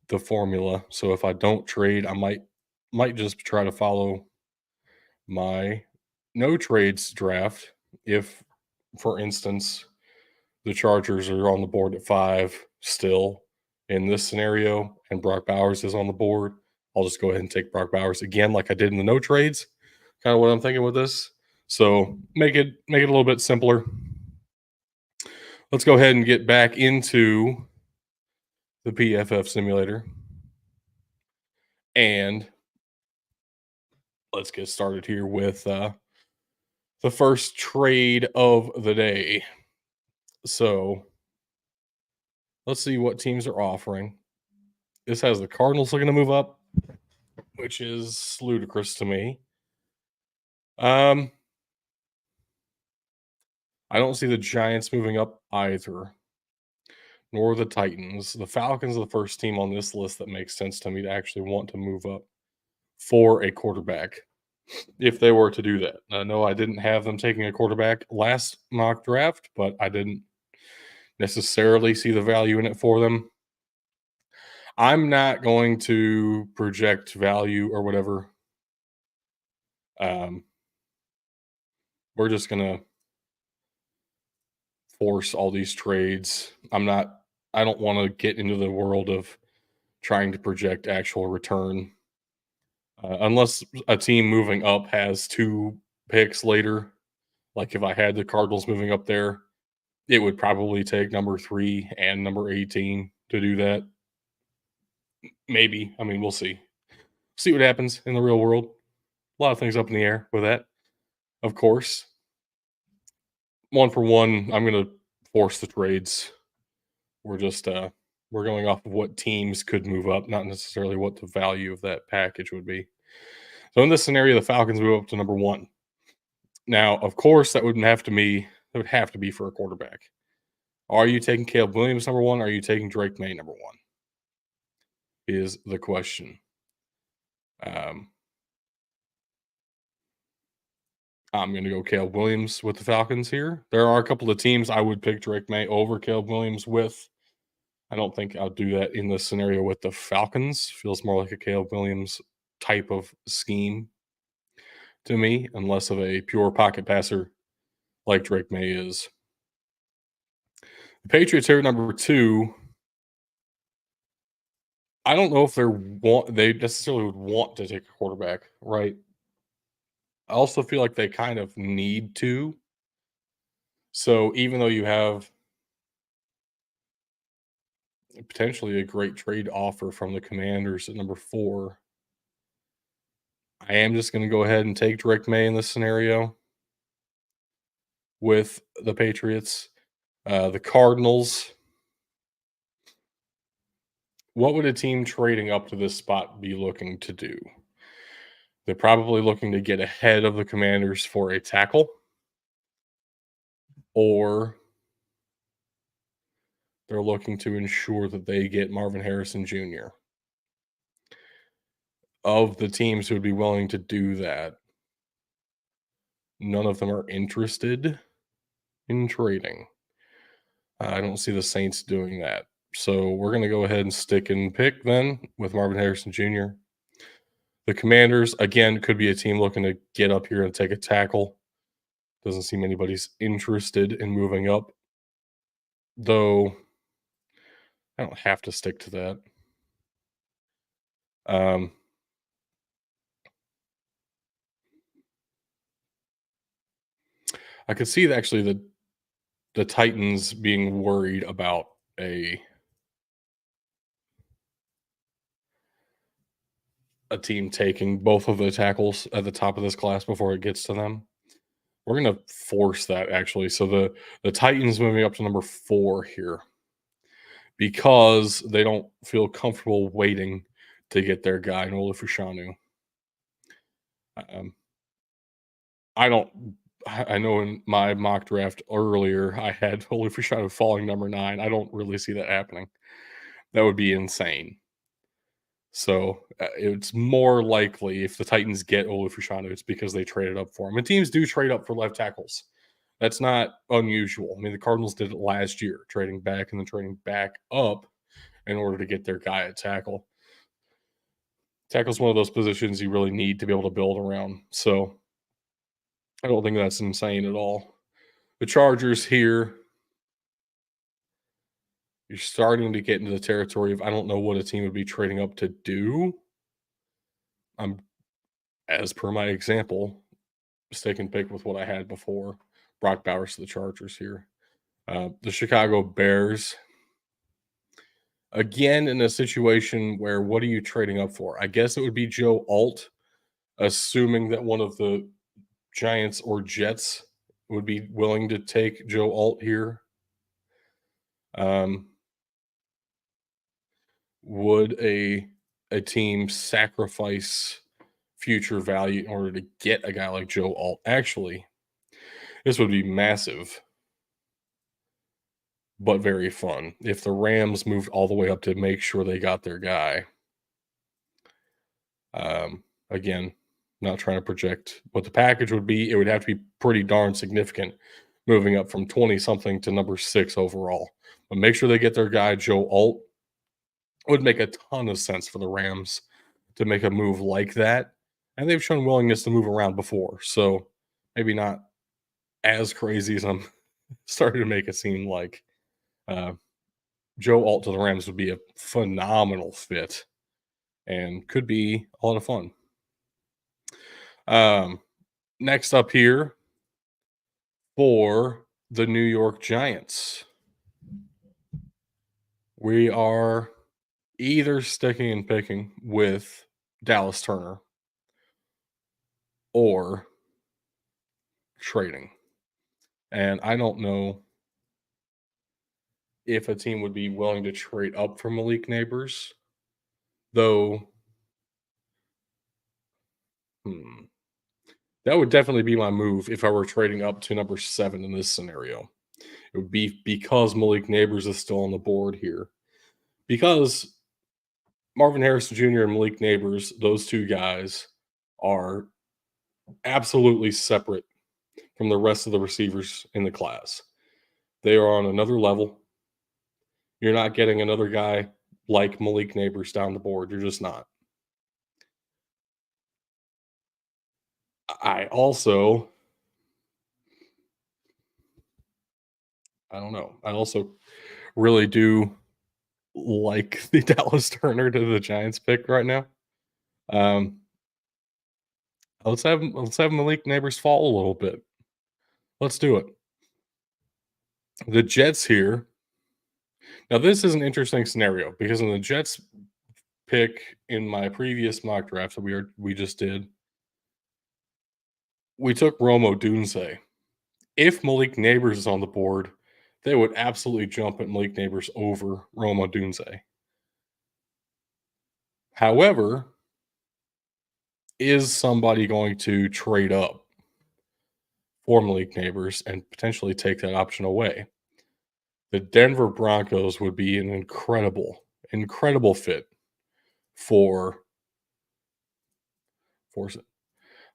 the formula. So if I don't trade, I might just try to follow my no trades draft. If, for instance, the Chargers are on the board at 5 still in this scenario, and Brock Bowers is on the board, I'll just go ahead and take Brock Bowers again, like I did in the no trades. Kind of what I'm thinking with this. So make it a little bit simpler. Let's go ahead and get back into the PFF simulator, and let's get started here with the first trade of the day. So let's see what teams are offering. This has the Cardinals looking to move up, which is ludicrous to me. Um, I don't see the Giants moving up either, nor the Titans. The Falcons are the first team on this list that makes sense to me to actually want to move up for a quarterback if they were to do that. No, I didn't have them taking a quarterback last mock draft, but I didn't necessarily see the value in it for them. I'm not going to project value or whatever. Um, we're just going to force all these trades. I don't want to get into the world of trying to project actual return unless a team moving up has 2 picks later. Like if I had the Cardinals moving up there, it would probably take number 3 and number 18 to do that. Maybe. I mean, we'll see. See what happens in the real world. A lot of things up in the air with that, of course. One for one, I'm going to force the trades. We're just we're going off of what teams could move up, not necessarily what the value of that package would be. So in this scenario, the Falcons move up to number 1. Now, of course, that would have to be for a quarterback. Are you taking Caleb Williams number 1? Or are you taking Drake May number 1? Is the question. I'm going to go Caleb Williams with the Falcons here. There are a couple of teams I would pick Drake May over Caleb Williams with. I don't think I'll do that in this scenario with the Falcons. Feels more like a Caleb Williams type of scheme to me, unless of a pure pocket passer like Drake May is. The Patriots here, number 2. I don't know if they necessarily would want to take a quarterback, right? I also feel like they kind of need to. So even though you have potentially a great trade offer from the Commanders at number 4, I am just going to go ahead and take Drake May in this scenario with the Patriots. The Cardinals. What would a team trading up to this spot be looking to do? They're probably looking to get ahead of the Commanders for a tackle, or they're looking to ensure that they get Marvin Harrison Jr. Of the teams who would be willing to do that, none of them are interested in trading. I don't see the Saints doing that. So we're going to go ahead and stick and pick then with Marvin Harrison Jr. The Commanders, again, could be a team looking to get up here and take a tackle. Doesn't seem anybody's interested in moving up, though I don't have to stick to that. I could see actually the Titans being worried about a team taking both of the tackles at the top of this class before it gets to them. We're going to force that actually. So the Titans moving up to number 4 here because they don't feel comfortable waiting to get their guy, Nola Fushanu. I know in my mock draft earlier, I had Holy Fushanu falling number 9. I don't really see that happening. That would be insane. So it's more likely if the Titans get Olufushanu, it's because they traded up for him. And teams do trade up for left tackles. That's not unusual. I mean, the Cardinals did it last year, trading back and then trading back up in order to get their guy at tackle. Tackle's one of those positions you really need to be able to build around. So I don't think that's insane at all. The Chargers here, you're starting to get into the territory of I don't know what a team would be trading up to do. I'm, as per my example, stick and pick with what I had before. Brock Bowers to the Chargers here. The Chicago Bears, again, in a situation where what are you trading up for? I guess it would be Joe Alt, assuming that one of the Giants or Jets would be willing to take Joe Alt here. Um, would a team sacrifice future value in order to get a guy like Joe Alt? Actually, this would be massive, but very fun. If the Rams moved all the way up to make sure they got their guy. Again, not trying to project what the package would be. It would have to be pretty darn significant, moving up from 20 something to number 6 overall. But make sure they get their guy, Joe Alt. It would make a ton of sense for the Rams to make a move like that. And they've shown willingness to move around before. So maybe not as crazy as I'm starting to make it seem like. Uh, Joe Alt to the Rams would be a phenomenal fit and could be a lot of fun. Next up here for the New York Giants, we are either sticking and picking with Dallas Turner or trading. And I don't know if a team would be willing to trade up for Malik Neighbors, though. That would definitely be my move if I were trading up to number 7 in this scenario. It would be because Malik Neighbors is still on the board here. Because Marvin Harrison Jr. and Malik Neighbors, those two guys are absolutely separate from the rest of the receivers in the class. They are on another level. You're not getting another guy like Malik Neighbors down the board. You're just not. I also really do like the Dallas Turner to the Giants pick right now. Let's have Malik Neighbors fall a little bit. Let's do it. The Jets here. Now, this is an interesting scenario because in the Jets pick in my previous mock draft that we just did, we took Rome Odunze. If Malik Neighbors is on the board, they would absolutely jump at Malik Neighbors over Rome Odunze. However, is somebody going to trade up for Malik Neighbors and potentially take that option away? The Denver Broncos would be an incredible fit for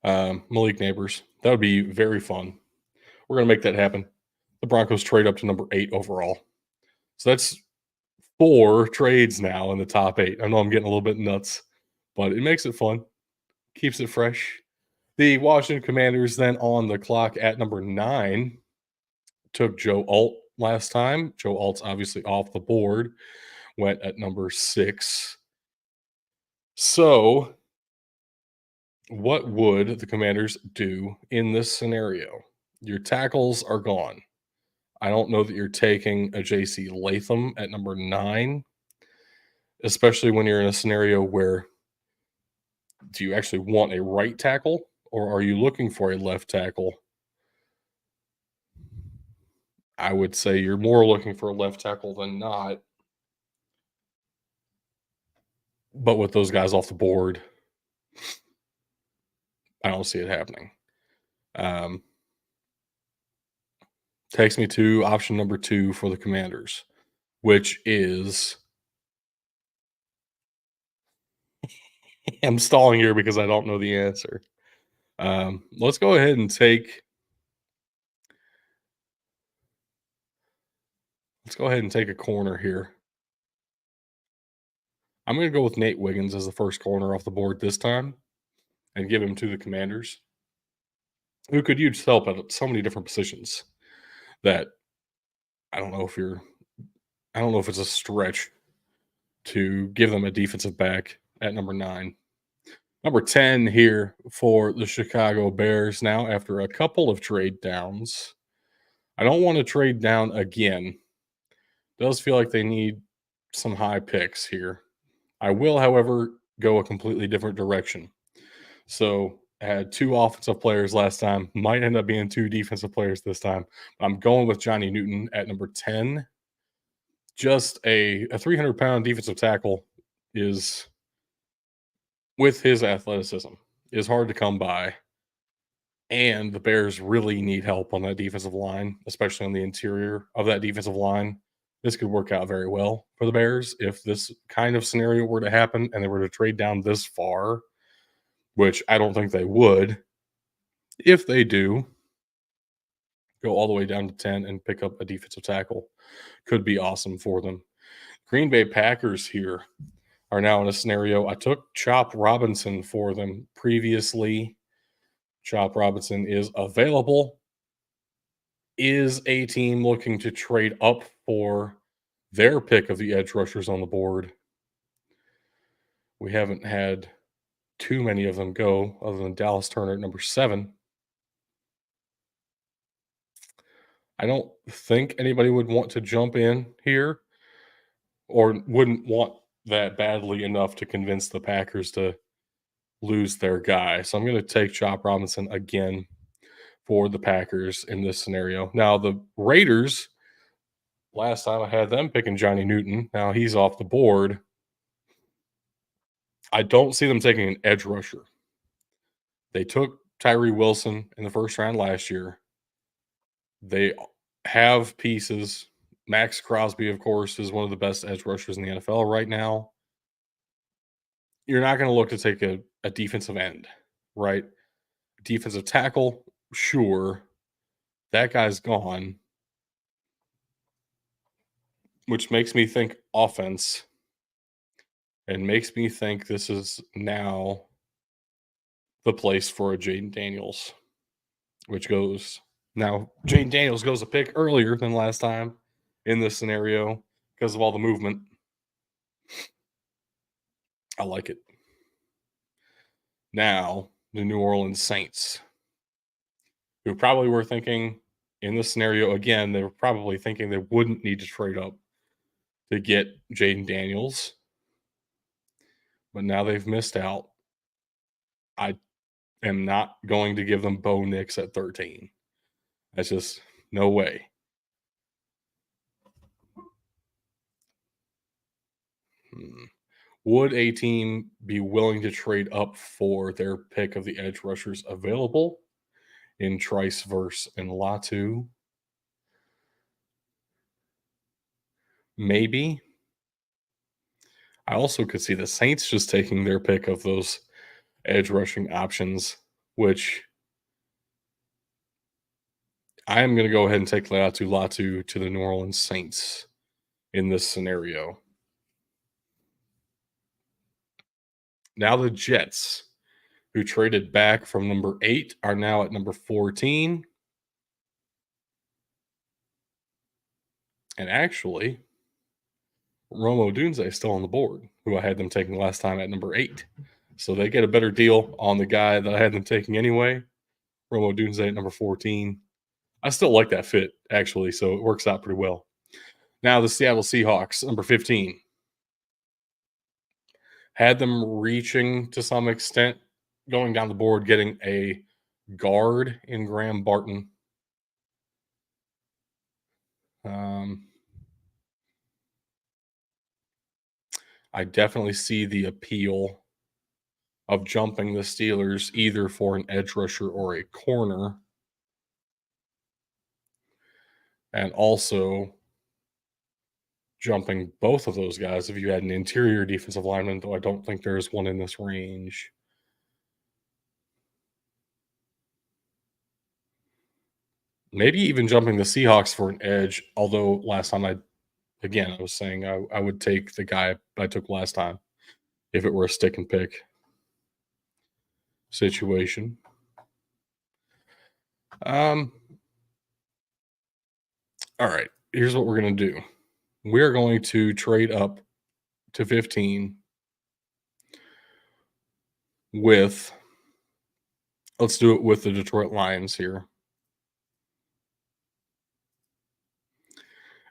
Malik Neighbors. That would be very fun. We're going to make that happen. The Broncos trade up to number 8 overall. So that's 4 trades now in the top 8. I know I'm getting a little bit nuts, but it makes it fun. Keeps it fresh. The Washington Commanders then on the clock at number 9 took Joe Alt last time. Joe Alt's obviously off the board. Went at number 6. So what would the Commanders do in this scenario? Your tackles are gone. I don't know that you're taking a JC Latham at number 9, especially when you're in a scenario where do you actually want a right tackle or are you looking for a left tackle? I would say you're more looking for a left tackle than not. But with those guys off the board, I don't see it happening. Takes me to option number 2 for the Commanders, which is I'm stalling here because I don't know the answer. Let's go ahead and take a corner here. I'm going to go with Nate Wiggins as the first corner off the board this time and give him to the Commanders, who could use help at so many different positions that I don't know if it's a stretch to give them a defensive back at number 9. Number 10 here for the Chicago Bears now after a couple of trade downs. I don't want to trade down again. Does feel like they need some high picks here. I will, however, go a completely different direction. So had 2 offensive players last time, might end up being 2 defensive players this time. I'm going with Johnny Newton at number 10. Just a 300-pound defensive tackle is, with his athleticism, is hard to come by, and the Bears really need help on that defensive line, especially on the interior of that defensive line. This could work out very well for the Bears if this kind of scenario were to happen and they were to trade down this far, which I don't think they would. If they do, go all the way down to 10 and pick up a defensive tackle, could be awesome for them. Green Bay Packers here are now in a scenario. I took Chop Robinson for them previously. Chop Robinson is available. Is a team looking to trade up for their pick of the edge rushers on the board? We haven't had too many of them go, other than Dallas Turner at number 7. I don't think anybody would want to jump in here or wouldn't want that badly enough to convince the Packers to lose their guy. So I'm going to take Chop Robinson again for the Packers in this scenario. Now, the Raiders, last time I had them picking Johnny Newton. Now he's off the board. I don't see them taking an edge rusher. They took Tyree Wilson in the first round last year. They have pieces. Max Crosby, of course, is one of the best edge rushers in the NFL right now. You're not going to look to take a defensive end, right? Defensive tackle, sure. That guy's gone, which makes me think offense and makes me think this is now the place for a Jaden Daniels, which goes now. Jaden Daniels goes a pick earlier than last time in this scenario because of all the movement. I like it. Now, the New Orleans Saints, who probably were thinking in this scenario, again, they were probably thinking they wouldn't need to trade up to get Jaden Daniels, but now they've missed out. I am not going to give them Bo Nix at 13. That's just no way. Would a team be willing to trade up for their pick of the edge rushers available in Trice Verse and Latu? Maybe. I also could see the Saints just taking their pick of those edge rushing options, which I am going to go ahead and take Latu to the New Orleans Saints in this scenario. Now the Jets, who traded back from number 8, are now at number 14. And actually, Rome Odunze is still on the board, who I had them taking last time at number 8. So they get a better deal on the guy that I had them taking anyway. Rome Odunze at number 14. I still like that fit, actually, so it works out pretty well. Now the Seattle Seahawks, number 15. Had them reaching to some extent, going down the board, getting a guard in Graham Barton. I definitely see the appeal of jumping the Steelers either for an edge rusher or a corner. And also jumping both of those guys if you had an interior defensive lineman, though I don't think there is one in this range. Maybe even jumping the Seahawks for an edge, although last time I was saying I would take the guy I took last time if it were a stick and pick situation. All right, here's what we're going to do. We're going to trade up to 15 with, let's do it with the Detroit Lions here.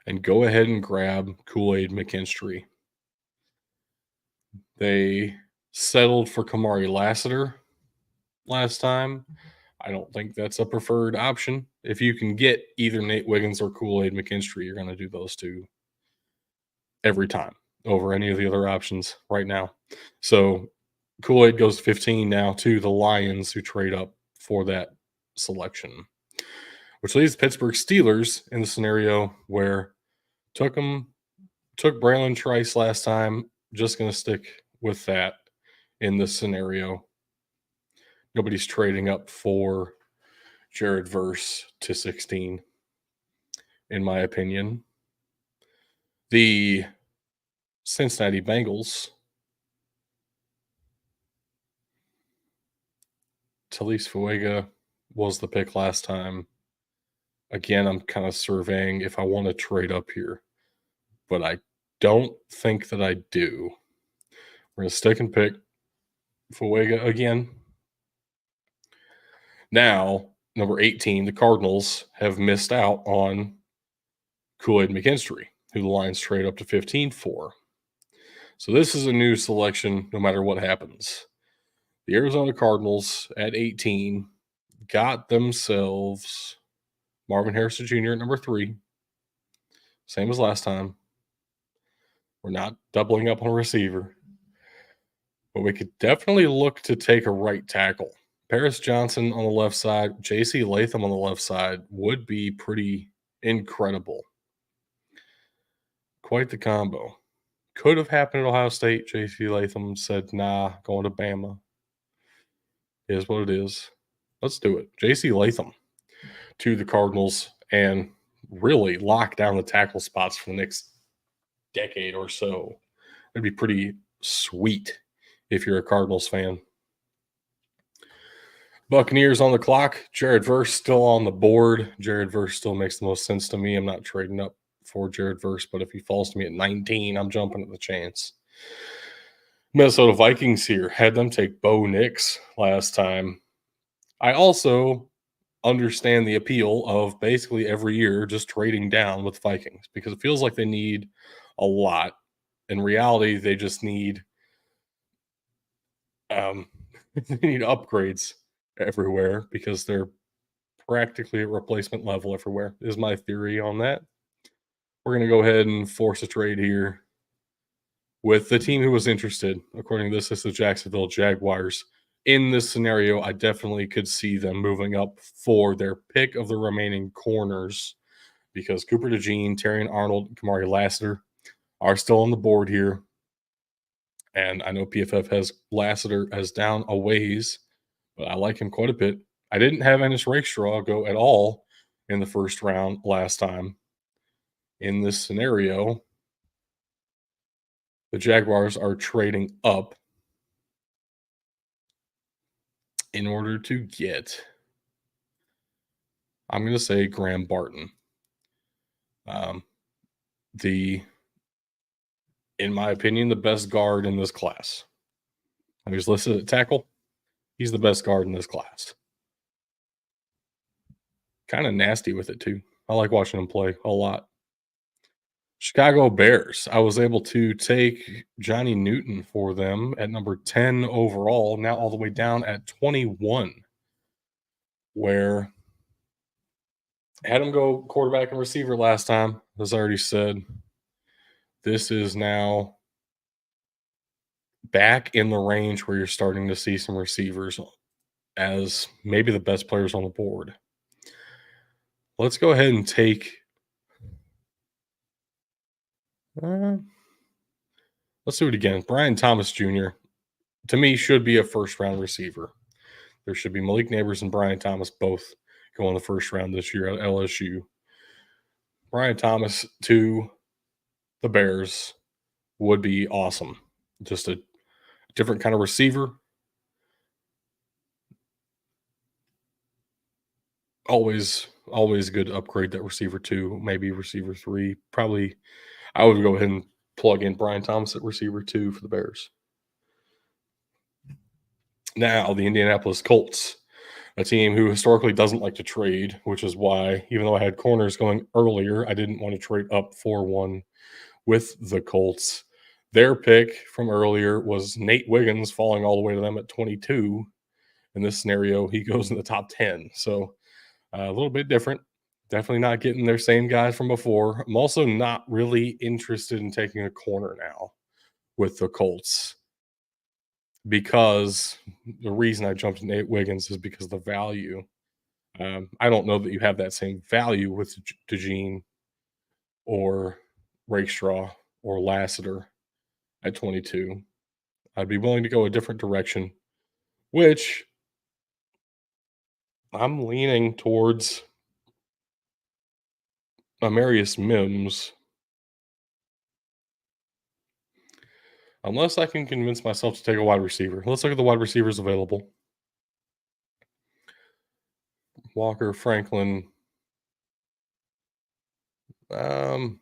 And go ahead and grab Kool-Aid McKinstry. They settled for Kamari Lassiter. last time. I don't think that's a preferred option. If you can get either Nate Wiggins or Kool-Aid McKinstry, you're going to do those two every time over any of the other options right now. So Kool-Aid goes 15 now to the Lions, who trade up for that selection, which leaves Pittsburgh Steelers in the scenario where took Braylon Trice last time. Just going to stick with that in this scenario. Nobody's trading up for Jared Verse to 16, in my opinion. The Cincinnati Bengals, Talise Fuega was the pick last time. Again, I'm kind of surveying if I want to trade up here, but I don't think that I do. We're going to stick and pick Fuega again. Now, number 18, the Cardinals have missed out on Kool-Aid McKinstry, who the Lions trade up to 15 for. So this is a new selection no matter what happens. The Arizona Cardinals at 18 got themselves Marvin Harrison Jr. at number 3. Same as last time. We're not doubling up on a receiver. But we could definitely look to take a right tackle. Paris Johnson on the left side, J.C. Latham on the left side would be pretty incredible. Quite the combo. Could have happened at Ohio State. J.C. Latham said, nah, going to Bama. It is what it is. Let's do it. J.C. Latham to the Cardinals and really lock down the tackle spots for the next decade or so. It'd be pretty sweet if you're a Cardinals fan. Buccaneers on the clock. Jared Verse still on the board. Jared Verse still makes the most sense to me. I'm not trading up for Jared Verse, but if he falls to me at 19, I'm jumping at the chance. Minnesota Vikings here. Had them take Bo Nix last time. I also understand the appeal of basically every year just trading down with Vikings because it feels like they need a lot. In reality, they just need they need upgrades everywhere because they're practically at replacement level everywhere, is my theory on that. We're going to go ahead and force a trade here with the team who was interested. According to this, it's the Jacksonville Jaguars. In this scenario, I definitely could see them moving up for their pick of the remaining corners because Cooper DeJean, Terrion Arnold, Kamari Lassiter are still on the board here. And I know PFF has Lassiter as down a ways, but I like him quite a bit. I didn't have Ennis Rakestraw go at all in the first round last time. In this scenario, the Jaguars are trading up in order to get, I'm going to say, Graham Barton. In my opinion, the best guard in this class. He's listed at tackle. He's the best guard in this class. Kind of nasty with it, too. I like watching him play a lot. Chicago Bears. I was able to take Johnny Newton for them at number 10 overall, now all the way down at 21, where I had him go quarterback and receiver last time, as I already said. This is now back in the range where you're starting to see some receivers as maybe the best players on the board. Let's go ahead and take let's do it again. Brian Thomas Jr., to me, should be a first-round receiver. There should be Malik Neighbors and Brian Thomas both go in the first round this year at LSU. Brian Thomas to the Bears would be awesome. Just a different kind of receiver. Always good to upgrade that receiver 2, maybe receiver 3. Probably I would go ahead and plug in Brian Thomas at receiver 2 for the Bears. Now, the Indianapolis Colts, a team who historically doesn't like to trade, which is why, even though I had corners going earlier, I didn't want to trade up for one with the Colts. Their pick from earlier was Nate Wiggins falling all the way to them at 22. In this scenario, he goes in the top 10. So a little bit different. Definitely not getting their same guys from before. I'm also not really interested in taking a corner now with the Colts because the reason I jumped to Nate Wiggins is because of the value. I don't know that you have that same value with DeJean or Rakestraw or Lassiter at 22. I'd be willing to go a different direction, which I'm leaning towards Amarius Mims, unless I can convince myself to take a wide receiver. Let's look at the wide receivers available. Walker, Franklin. Um,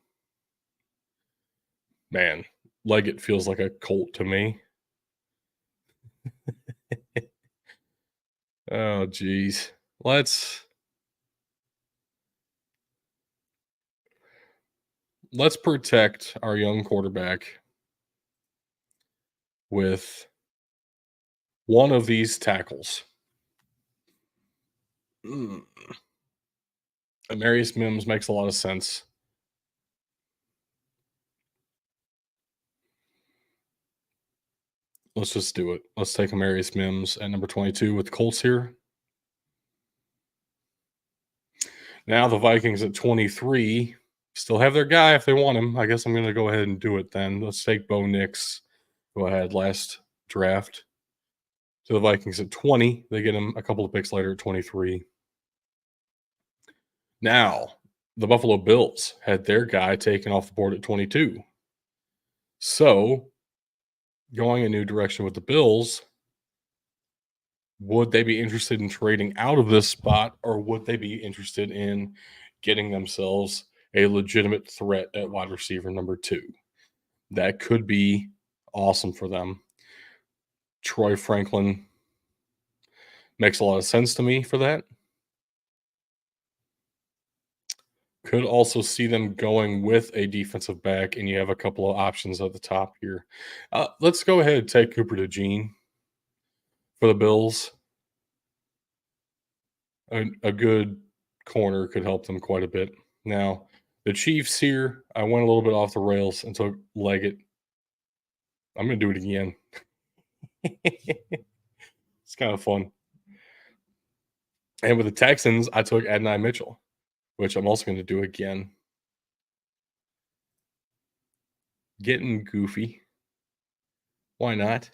man, Leggett feels like a Colt to me. Oh, geez. Let's protect our young quarterback with one of these tackles. Mm. Amarius Mims makes a lot of sense. Let's just do it. Let's take Amarius Mims at number 22 with the Colts here. Now the Vikings at 23 still have their guy if they want him. I guess I'm going to go ahead and do it then. Let's take Bo Nix, who I had last draft, to the Vikings at 20. They get him a couple of picks later at 23. Now, the Buffalo Bills had their guy taken off the board at 22. So, going a new direction with the Bills, would they be interested in trading out of this spot, or would they be interested in getting themselves a legitimate threat at wide receiver number 2? That could be awesome for them. Troy Franklin makes a lot of sense to me for that. Could also see them going with a defensive back, and you have a couple of options at the top here. Let's go ahead and take Cooper DeJean for the Bills. A good corner could help them quite a bit. Now, the Chiefs here, I went a little bit off the rails and took Leggett. I'm going to do it again. It's kind of fun. And with the Texans, I took Adonai Mitchell, which I'm also going to do again. Getting goofy. Why not?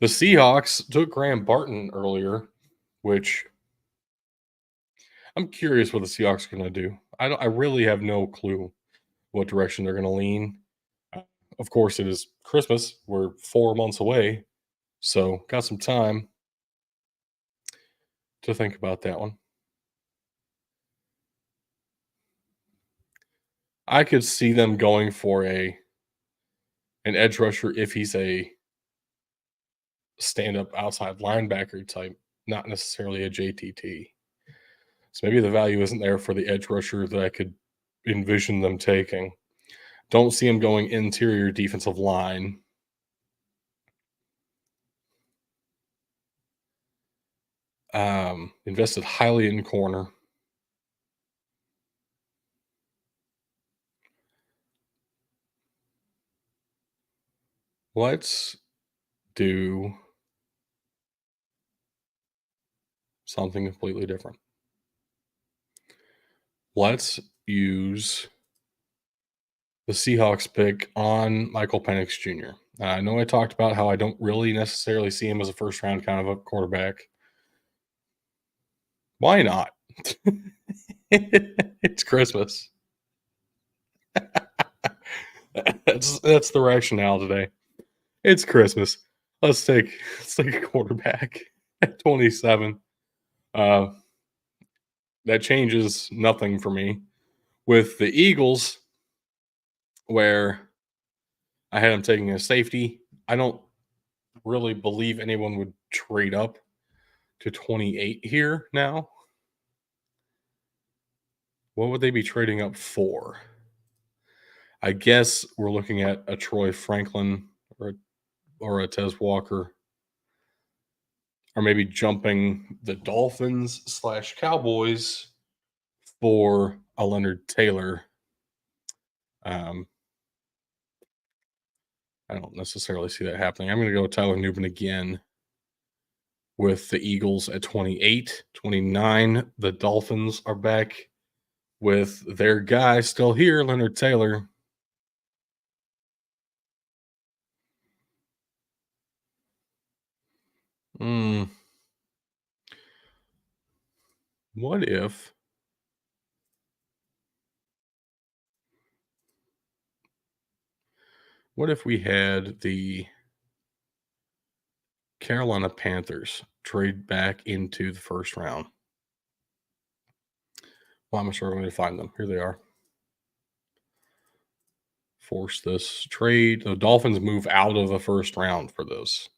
The Seahawks took Graham Barton earlier, which I'm curious what the Seahawks are going to do. I really have no clue what direction they're going to lean. Of course, it is Christmas. We're 4 months away, so got some time to think about that one. I could see them going for an edge rusher if he's a stand-up outside linebacker type, not necessarily a JTT. So maybe the value isn't there for the edge rusher that I could envision them taking. Don't see him going interior defensive line. Invested highly in corner. Let's do something completely different. Let's use the Seahawks pick on Michael Penix Jr. I know I talked about how I don't really necessarily see him as a first round kind of a quarterback. Why not? It's Christmas. That's the rationale today. It's Christmas. Let's take a quarterback at 27. That changes nothing for me. With the Eagles, where I had him taking a safety, I don't really believe anyone would trade up to 28 here now. What would they be trading up for? I guess we're looking at a Troy Franklin or a Tez Walker. or maybe jumping the Dolphins / Cowboys for a Leonard Taylor. Um, I don't necessarily see that happening. I'm going to go with Tyler Nubin again with the Eagles at 28. 29, the Dolphins are back with their guy still here, Leonard Taylor. What if we had the Carolina Panthers trade back into the first round? Well, I'm struggling to find them. Here they are. Force this trade. The Dolphins move out of the first round for this,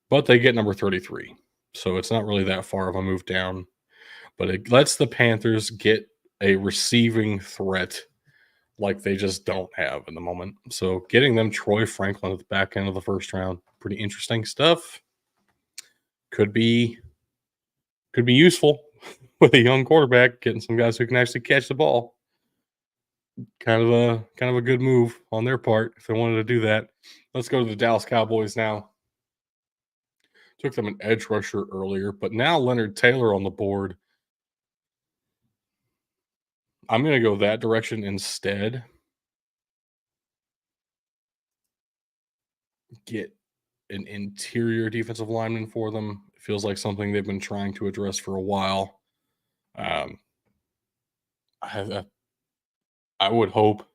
but they get number 33. So it's not really that far of a move down, but it lets the Panthers get a receiving threat like they just don't have in the moment. So getting them Troy Franklin at the back end of the first round, pretty interesting stuff. Could be useful with a young quarterback, getting some guys who can actually catch the ball. Kind of a good move on their part if they wanted to do that. Let's go to the Dallas Cowboys now. Took them an edge rusher earlier, but now Leonard Taylor on the board. I'm going to go that direction instead. Get an interior defensive lineman for them. It feels like something they've been trying to address for a while. I would hope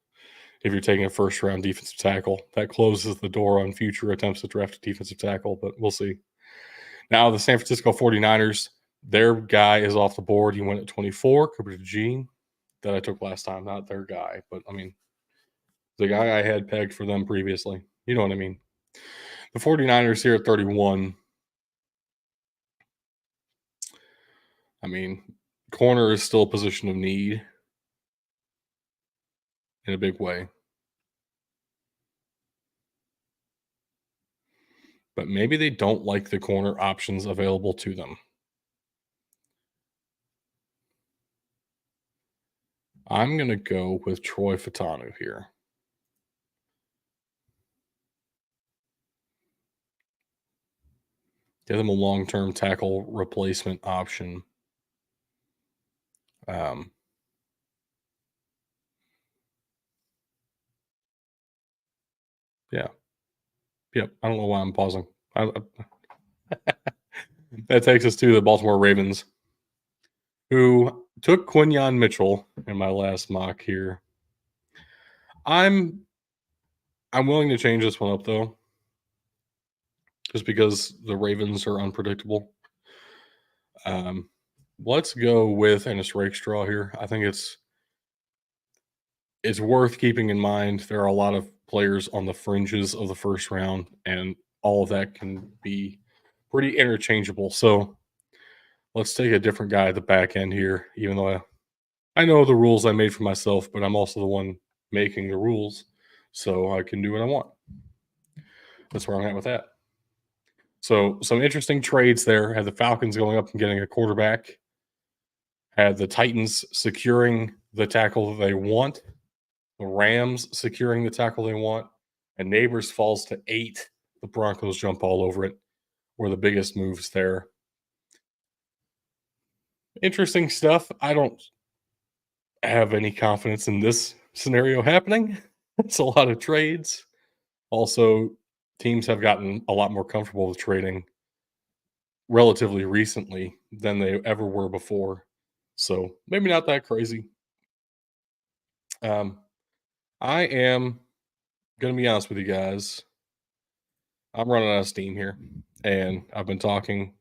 if you're taking a first round defensive tackle, that closes the door on future attempts to draft a defensive tackle, but we'll see. Now, the San Francisco 49ers, their guy is off the board. He went at 24, Cooper DeJean, that I took last time, not their guy, but I mean, the guy I had pegged for them previously. You know what I mean? The 49ers here at 31. I mean, corner is still a position of need in a big way. But maybe they don't like the corner options available to them. I'm going to go with Troy Fautanu here. Give them a long-term tackle replacement option. Yeah. Yep. I don't know why I'm pausing. That takes us to the Baltimore Ravens, who took Quinyon Mitchell in my last mock here. I'm willing to change this one up though, just because the Ravens are unpredictable. Let's go with Ennis Rakestraw here. I think it's worth keeping in mind. There are a lot of players on the fringes of the first round, and all of that can be pretty interchangeable. So let's take a different guy at the back end here, even though I know the rules I made for myself, but I'm also the one making the rules, so I can do what I want. That's where I'm at with that. So some interesting trades there. Had the Falcons going up and getting a quarterback. Had the Titans securing the tackle that they want. The Rams securing the tackle they want. And Neighbors falls to 8. The Broncos jump all over it. Were the biggest moves there. Interesting stuff. I don't have any confidence in this scenario happening. It's a lot of trades. Also, teams have gotten a lot more comfortable with trading relatively recently than they ever were before. So maybe not that crazy. I am going to be honest with you guys. I'm running out of steam here, and I've been talking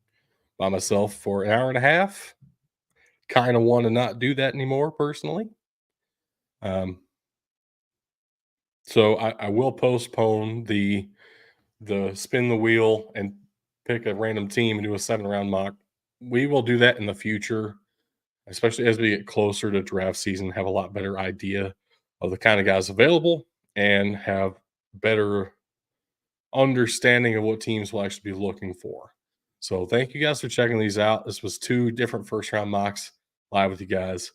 by myself for an hour and a half. Kind of want to not do that anymore personally. So I will postpone the spin the wheel and pick a random team and do a 7-round mock. We will do that in the future, especially as we get closer to draft season, have a lot better idea of the kind of guys available and have better understanding of what teams will actually be looking for. So thank you guys for checking these out. This was two different first round mocks live with you guys.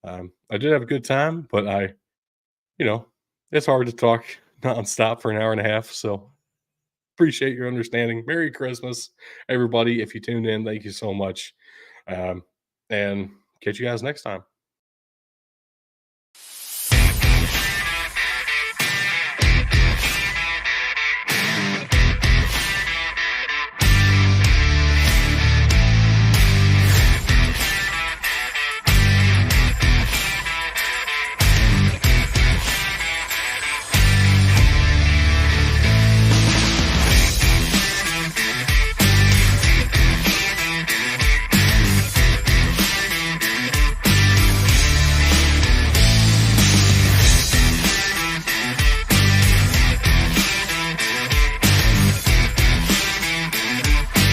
I did have a good time, but you know, it's hard to talk nonstop for an hour and a half. So appreciate your understanding. Merry Christmas, everybody. If you tuned in, thank you so much. Um, and catch you guys next time.